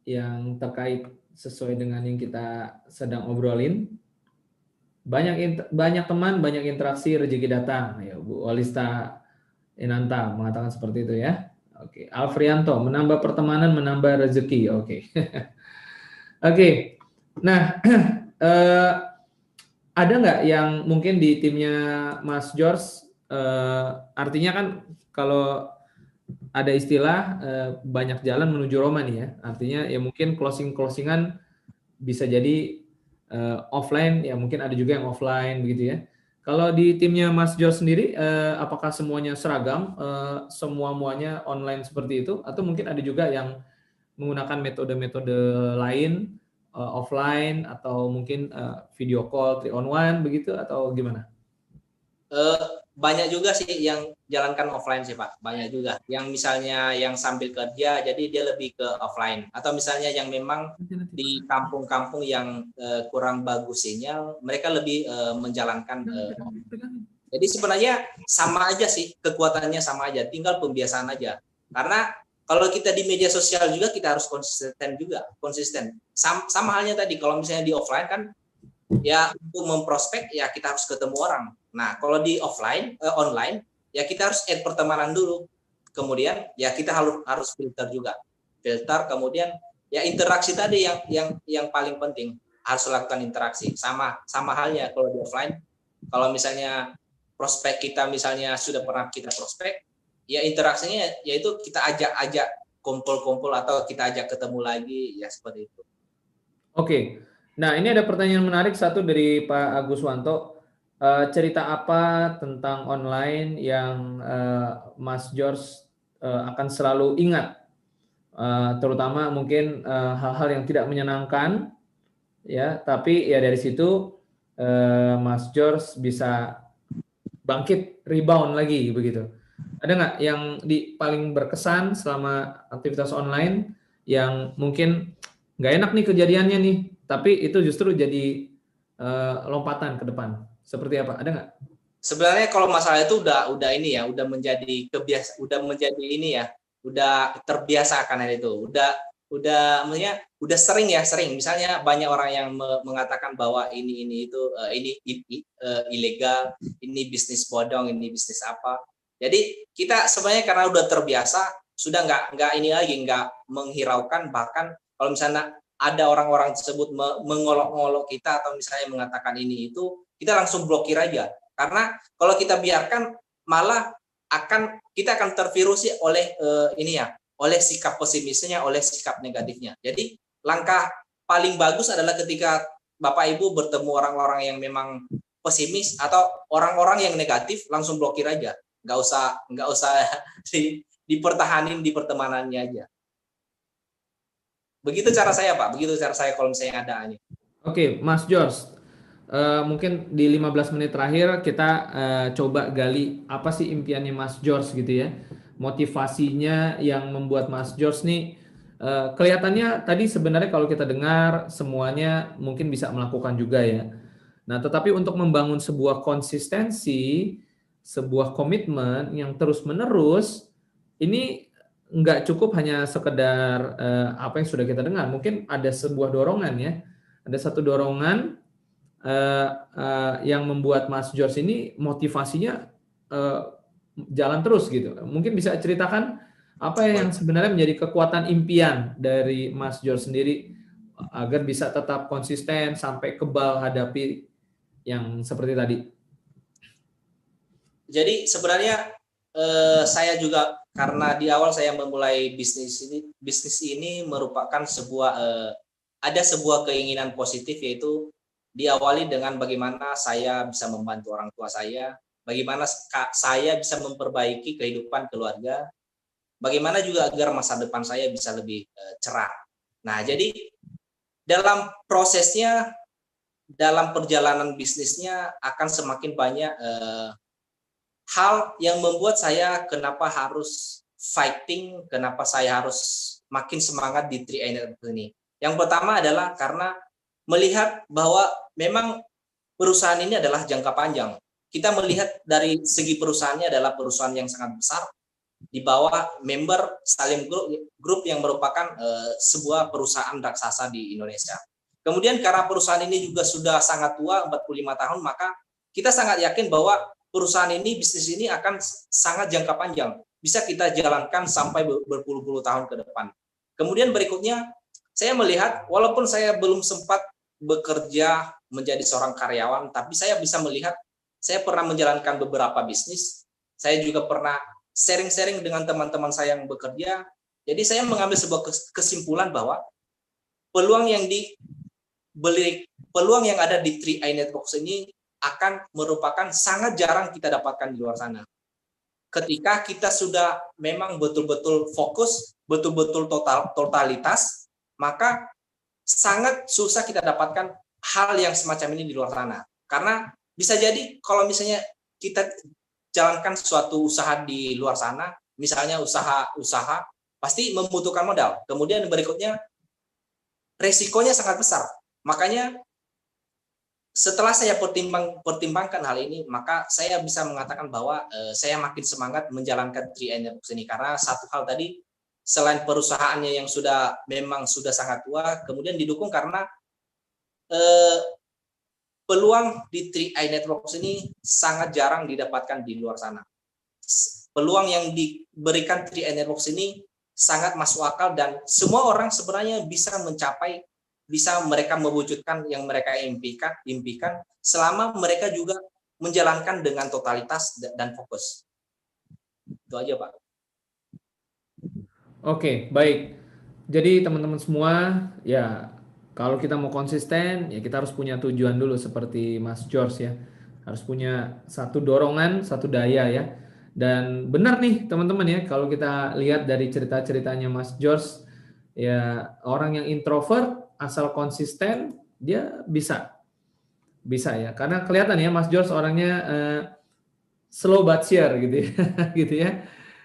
yang terkait sesuai dengan yang kita sedang obrolin. Banyak teman, banyak interaksi, rezeki datang. Ya, Bu Walista Inanta mengatakan seperti itu ya. Oke, Alfrianto, menambah pertemanan, menambah rezeki. Oke. Oke. Nah, ada nggak yang mungkin di timnya Mas George, artinya kan kalau ada istilah banyak jalan menuju Roma nih ya, artinya ya mungkin closingan bisa jadi offline, ya mungkin ada juga yang offline begitu ya. Kalau di timnya Mas George sendiri, apakah semuanya seragam, semuanya online seperti itu, atau mungkin ada juga yang menggunakan metode-metode lain, offline, atau mungkin video call 3-on-1 begitu, atau gimana? Banyak juga sih yang jalankan offline sih Pak, banyak juga. Yang misalnya yang sambil kerja, jadi dia lebih ke offline. Atau misalnya yang memang di kampung-kampung yang kurang bagus sinyal, mereka lebih menjalankan. Jadi sebenarnya sama aja sih, kekuatannya sama aja, tinggal pembiasaan aja. Karena kalau kita di media sosial juga kita harus konsisten. Sama halnya tadi, kalau misalnya di offline kan, ya untuk memprospek ya kita harus ketemu orang. Nah kalau di online ya kita harus add pertemanan dulu, kemudian ya kita harus filter juga, kemudian ya interaksi tadi yang paling penting, harus lakukan interaksi. Sama halnya kalau di offline, kalau misalnya prospek kita misalnya sudah pernah kita prospek, ya interaksinya yaitu kita ajak kumpul-kumpul atau kita ajak ketemu lagi, ya seperti itu. Oke. Nah, ini ada pertanyaan menarik satu dari Pak Agus Wanto. Cerita apa tentang online yang Mas George akan selalu ingat? Terutama mungkin hal-hal yang tidak menyenangkan, ya. Tapi ya dari situ Mas George bisa bangkit, rebound lagi begitu. Ada nggak yang paling berkesan selama aktivitas online yang mungkin nggak enak nih kejadiannya nih, tapi itu justru jadi lompatan ke depan. Seperti apa? Ada nggak? Sebenarnya kalau masalah itu udah ini ya, udah menjadi ini ya, udah terbiasa karena itu. Udah sering. Misalnya banyak orang yang mengatakan bahwa ini ilegal, ini bisnis bodong, ini bisnis apa. Jadi kita sebenarnya karena udah terbiasa, sudah nggak ini lagi, nggak menghiraukan. Bahkan kalau misalnya ada orang-orang tersebut mengolok-olok kita atau misalnya mengatakan ini itu, kita langsung blokir aja. Karena kalau kita biarkan malah kita akan tervirusi oleh oleh sikap pesimisnya, oleh sikap negatifnya. Jadi langkah paling bagus adalah ketika Bapak Ibu bertemu orang-orang yang memang pesimis atau orang-orang yang negatif, langsung blokir aja. Nggak usah dipertahanin di pertemanannya aja. Begitu cara saya Pak, begitu cara saya kalau misalnya ada ini. Oke, Mas George, mungkin di 15 menit terakhir kita coba gali apa sih impiannya Mas George gitu ya, motivasinya yang membuat Mas George nih kelihatannya tadi sebenarnya kalau kita dengar semuanya mungkin bisa melakukan juga ya. Nah, tetapi untuk membangun sebuah konsistensi, sebuah komitmen yang terus-menerus, ini nggak cukup hanya sekedar apa yang sudah kita dengar. Mungkin ada sebuah dorongan ya, ada satu dorongan yang membuat Mas George ini motivasinya jalan terus gitu. Mungkin bisa ceritakan apa yang sebenarnya menjadi kekuatan impian dari Mas George sendiri agar bisa tetap konsisten sampai kebal hadapi yang seperti tadi. Jadi sebenarnya saya juga karena di awal saya memulai bisnis ini merupakan ada sebuah keinginan positif, yaitu diawali dengan bagaimana saya bisa membantu orang tua saya, bagaimana saya bisa memperbaiki kehidupan keluarga, bagaimana juga agar masa depan saya bisa lebih cerah. Nah, jadi dalam prosesnya, dalam perjalanan bisnisnya akan semakin banyak hal yang membuat saya kenapa harus fighting, kenapa saya harus makin semangat di 3i Networks ini. Yang pertama adalah karena melihat bahwa memang perusahaan ini adalah jangka panjang. Kita melihat dari segi perusahaannya adalah perusahaan yang sangat besar, di bawah member Salim Group yang merupakan sebuah perusahaan raksasa di Indonesia. Kemudian karena perusahaan ini juga sudah sangat tua, 45 tahun, maka kita sangat yakin bahwa perusahaan ini, bisnis ini akan sangat jangka panjang. Bisa kita jalankan sampai berpuluh-puluh tahun ke depan. Kemudian berikutnya, saya melihat walaupun saya belum sempat bekerja menjadi seorang karyawan, tapi saya bisa melihat, saya pernah menjalankan beberapa bisnis. Saya juga pernah sharing-sharing dengan teman-teman saya yang bekerja. Jadi saya mengambil sebuah kesimpulan bahwa peluang yang ada di 3i Networks ini akan merupakan sangat jarang kita dapatkan di luar sana. Ketika kita sudah memang betul-betul fokus, betul-betul totalitas, maka sangat susah kita dapatkan hal yang semacam ini di luar sana. Karena bisa jadi kalau misalnya kita jalankan suatu usaha di luar sana, misalnya usaha pasti membutuhkan modal. Kemudian berikutnya resikonya sangat besar. Makanya setelah saya pertimbangkan hal ini, maka saya bisa mengatakan bahwa saya makin semangat menjalankan 3i Networks ini, karena satu hal tadi, selain perusahaannya yang memang sudah sangat tua, kemudian didukung karena peluang di 3i Networks ini sangat jarang didapatkan di luar sana. Peluang yang diberikan 3i Networks ini sangat masuk akal, dan semua orang sebenarnya bisa mereka mewujudkan yang mereka impikan selama mereka juga menjalankan dengan totalitas dan fokus. Itu aja, Pak. Oke, baik. Jadi teman-teman semua, ya kalau kita mau konsisten, ya kita harus punya tujuan dulu seperti Mas George ya. Harus punya satu dorongan, satu daya ya. Dan benar nih teman-teman ya, kalau kita lihat dari cerita-ceritanya Mas George, ya orang yang introvert asal konsisten dia bisa ya, karena kelihatan ya Mas George orangnya slow but sure gitu ya gitu ya,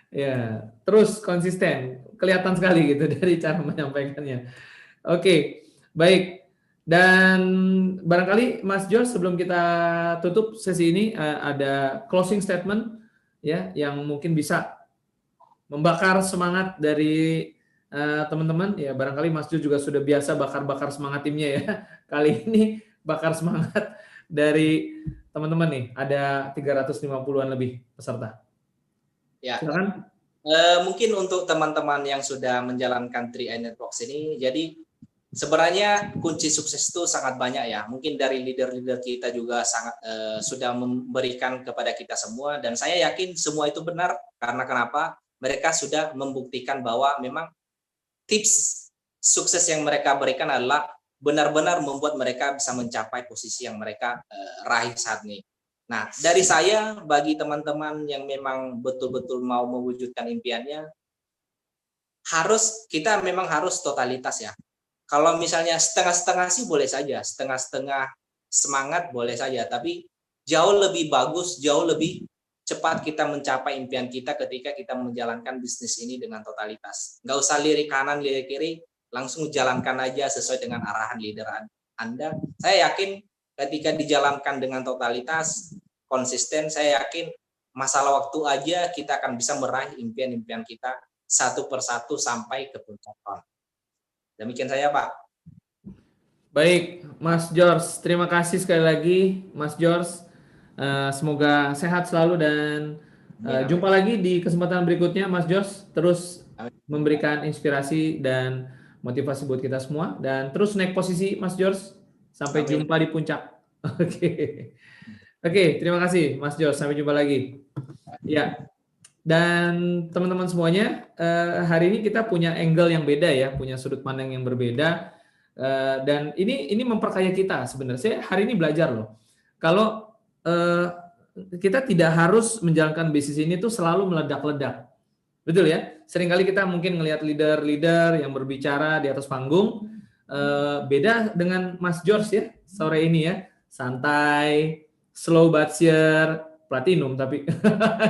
ya terus konsisten, kelihatan sekali gitu dari cara menyampaikannya. Oke, baik. Dan barangkali Mas George sebelum kita tutup sesi ini ada closing statement ya yang mungkin bisa membakar semangat dari teman-teman ya. Barangkali Mas George juga sudah biasa bakar-bakar semangat timnya ya. Kali ini bakar semangat dari teman-teman nih, ada 350-an lebih peserta. Ya. Silakan. Mungkin untuk teman-teman yang sudah menjalankan 3i Networks ini, jadi sebenarnya kunci sukses itu sangat banyak ya. Mungkin dari leader-leader kita juga sangat sudah memberikan kepada kita semua, dan saya yakin semua itu benar. Karena kenapa? Mereka sudah membuktikan bahwa memang tips sukses yang mereka berikan adalah benar-benar membuat mereka bisa mencapai posisi yang mereka raih saat ini. Nah, dari saya, bagi teman-teman yang memang betul-betul mau mewujudkan impiannya, kita memang harus totalitas ya. Kalau misalnya setengah-setengah sih boleh saja, setengah-setengah semangat boleh saja, tapi jauh lebih bagus, jauh lebih cepat kita mencapai impian kita ketika kita menjalankan bisnis ini dengan totalitas. Nggak usah lirik kanan, lirik kiri, langsung jalankan aja sesuai dengan arahan leader Anda. Saya yakin ketika dijalankan dengan totalitas, konsisten, saya yakin masalah waktu aja kita akan bisa meraih impian-impian kita satu persatu sampai ke puncak. Demikian saya, Pak. Baik, Mas George, terima kasih sekali lagi, Mas George. Semoga sehat selalu dan Amin, amin. Jumpa lagi di kesempatan berikutnya, Mas Jos. Terus Amin. memberikan inspirasi dan motivasi buat kita semua. Dan terus naik posisi, Mas Jos. Sampai Amin. jumpa di puncak. Oke. Oke, terima kasih, Mas Jos. Sampai jumpa lagi. Ya. Dan teman-teman semuanya, hari ini kita punya angle yang beda ya, punya sudut pandang yang berbeda. Dan ini memperkaya kita sebenarnya. Saya hari ini belajar loh. Kalau kita tidak harus menjalankan bisnis ini tuh selalu meledak-ledak. Betul ya? Seringkali kita mungkin ngelihat leader-leader yang berbicara di atas panggung, beda dengan Mas George ya, sore ini ya. Santai, slow but sure, platinum tapi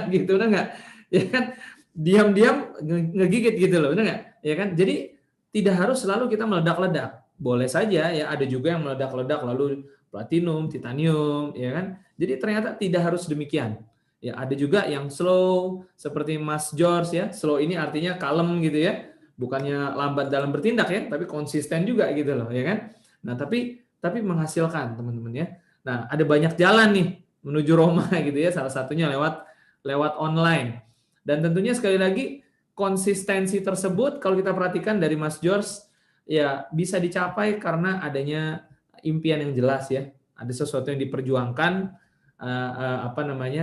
gitu udah nggak? Ya kan? Diam-diam ngegigit gitu loh, benar nggak? Ya kan? Jadi tidak harus selalu kita meledak-ledak. Boleh saja ya, ada juga yang meledak-ledak lalu platinum, titanium, ya kan? Jadi ternyata tidak harus demikian. Ya, ada juga yang slow seperti Mas George ya. Slow ini artinya kalem gitu ya. Bukannya lambat dalam bertindak ya, tapi konsisten juga gitu loh, ya kan? Nah, tapi menghasilkan, teman-teman ya. Nah, ada banyak jalan nih menuju Roma gitu ya. Salah satunya lewat online. Dan tentunya sekali lagi konsistensi tersebut kalau kita perhatikan dari Mas George ya bisa dicapai karena adanya impian yang jelas ya, ada sesuatu yang diperjuangkan,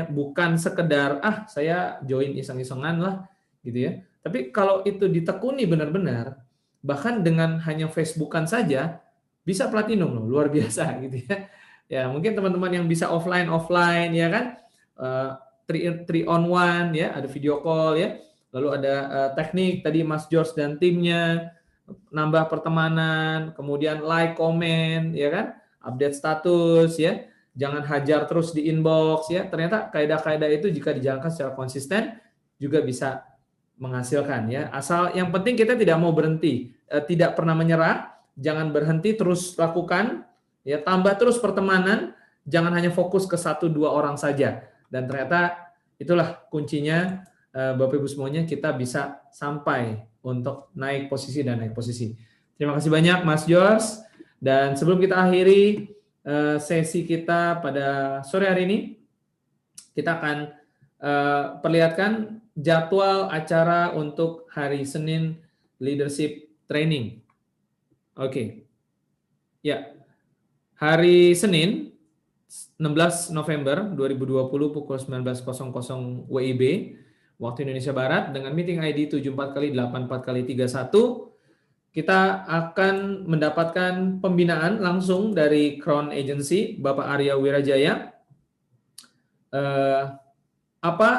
bukan sekedar saya join iseng-isengan lah gitu ya. Tapi kalau itu ditekuni benar-benar, bahkan dengan hanya Facebookan saja bisa platinum loh, luar biasa gitu ya. Ya mungkin teman-teman yang bisa offline ya kan, 3 on 1 ya, ada video call ya, lalu ada teknik tadi Mas George dan timnya, nambah pertemanan, kemudian like, komen, ya kan, update status, ya, jangan hajar terus di inbox, ya. Ternyata kaidah-kaidah itu jika dijalankan secara konsisten juga bisa menghasilkan, ya. Asal yang penting kita tidak mau berhenti, tidak pernah menyerah, jangan berhenti, terus lakukan, ya. Tambah terus pertemanan, jangan hanya fokus ke 1-2 orang saja. Dan ternyata itulah kuncinya, Bapak Ibu semuanya, kita bisa sampai untuk naik posisi dan naik posisi. Terima kasih banyak Mas George. Dan sebelum kita akhiri sesi kita pada sore hari ini, kita akan perlihatkan jadwal acara untuk hari Senin Leadership Training. Oke. Ya. Hari Senin 16 November 2020 pukul 19.00 WIB waktu Indonesia Barat dengan meeting ID 74x84x31 kita akan mendapatkan pembinaan langsung dari Crown Agency Bapak Arya Wirajaya. Apa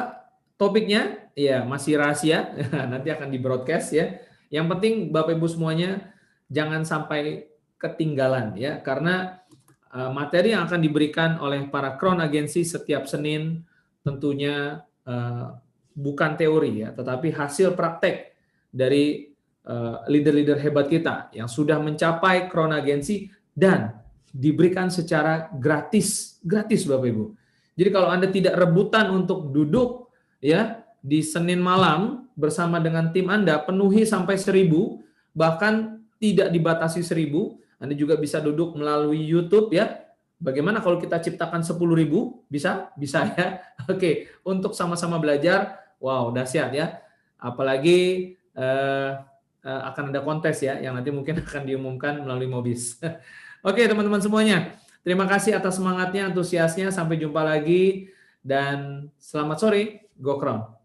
topiknya? Ya, masih rahasia. Nanti akan di broadcast ya. Yang penting Bapak Ibu semuanya jangan sampai ketinggalan ya, karena materi yang akan diberikan oleh para Crown Agency setiap Senin tentunya bukan teori ya, tetapi hasil praktek dari leader-leader hebat kita yang sudah mencapai Crown Agency dan diberikan secara gratis Bapak Ibu. Jadi kalau Anda tidak rebutan untuk duduk ya di Senin malam bersama dengan tim Anda, penuhi sampai 1.000, bahkan tidak dibatasi 1.000, Anda juga bisa duduk melalui YouTube ya. Bagaimana kalau kita ciptakan 10.000? Bisa ya. Oke, untuk sama-sama belajar. Wow, dahsyat ya. Apalagi akan ada kontes ya, yang nanti mungkin akan diumumkan melalui Mobis. Oke, teman-teman semuanya. Terima kasih atas semangatnya, antusiasnya. Sampai jumpa lagi. Dan selamat sore. Go Crown.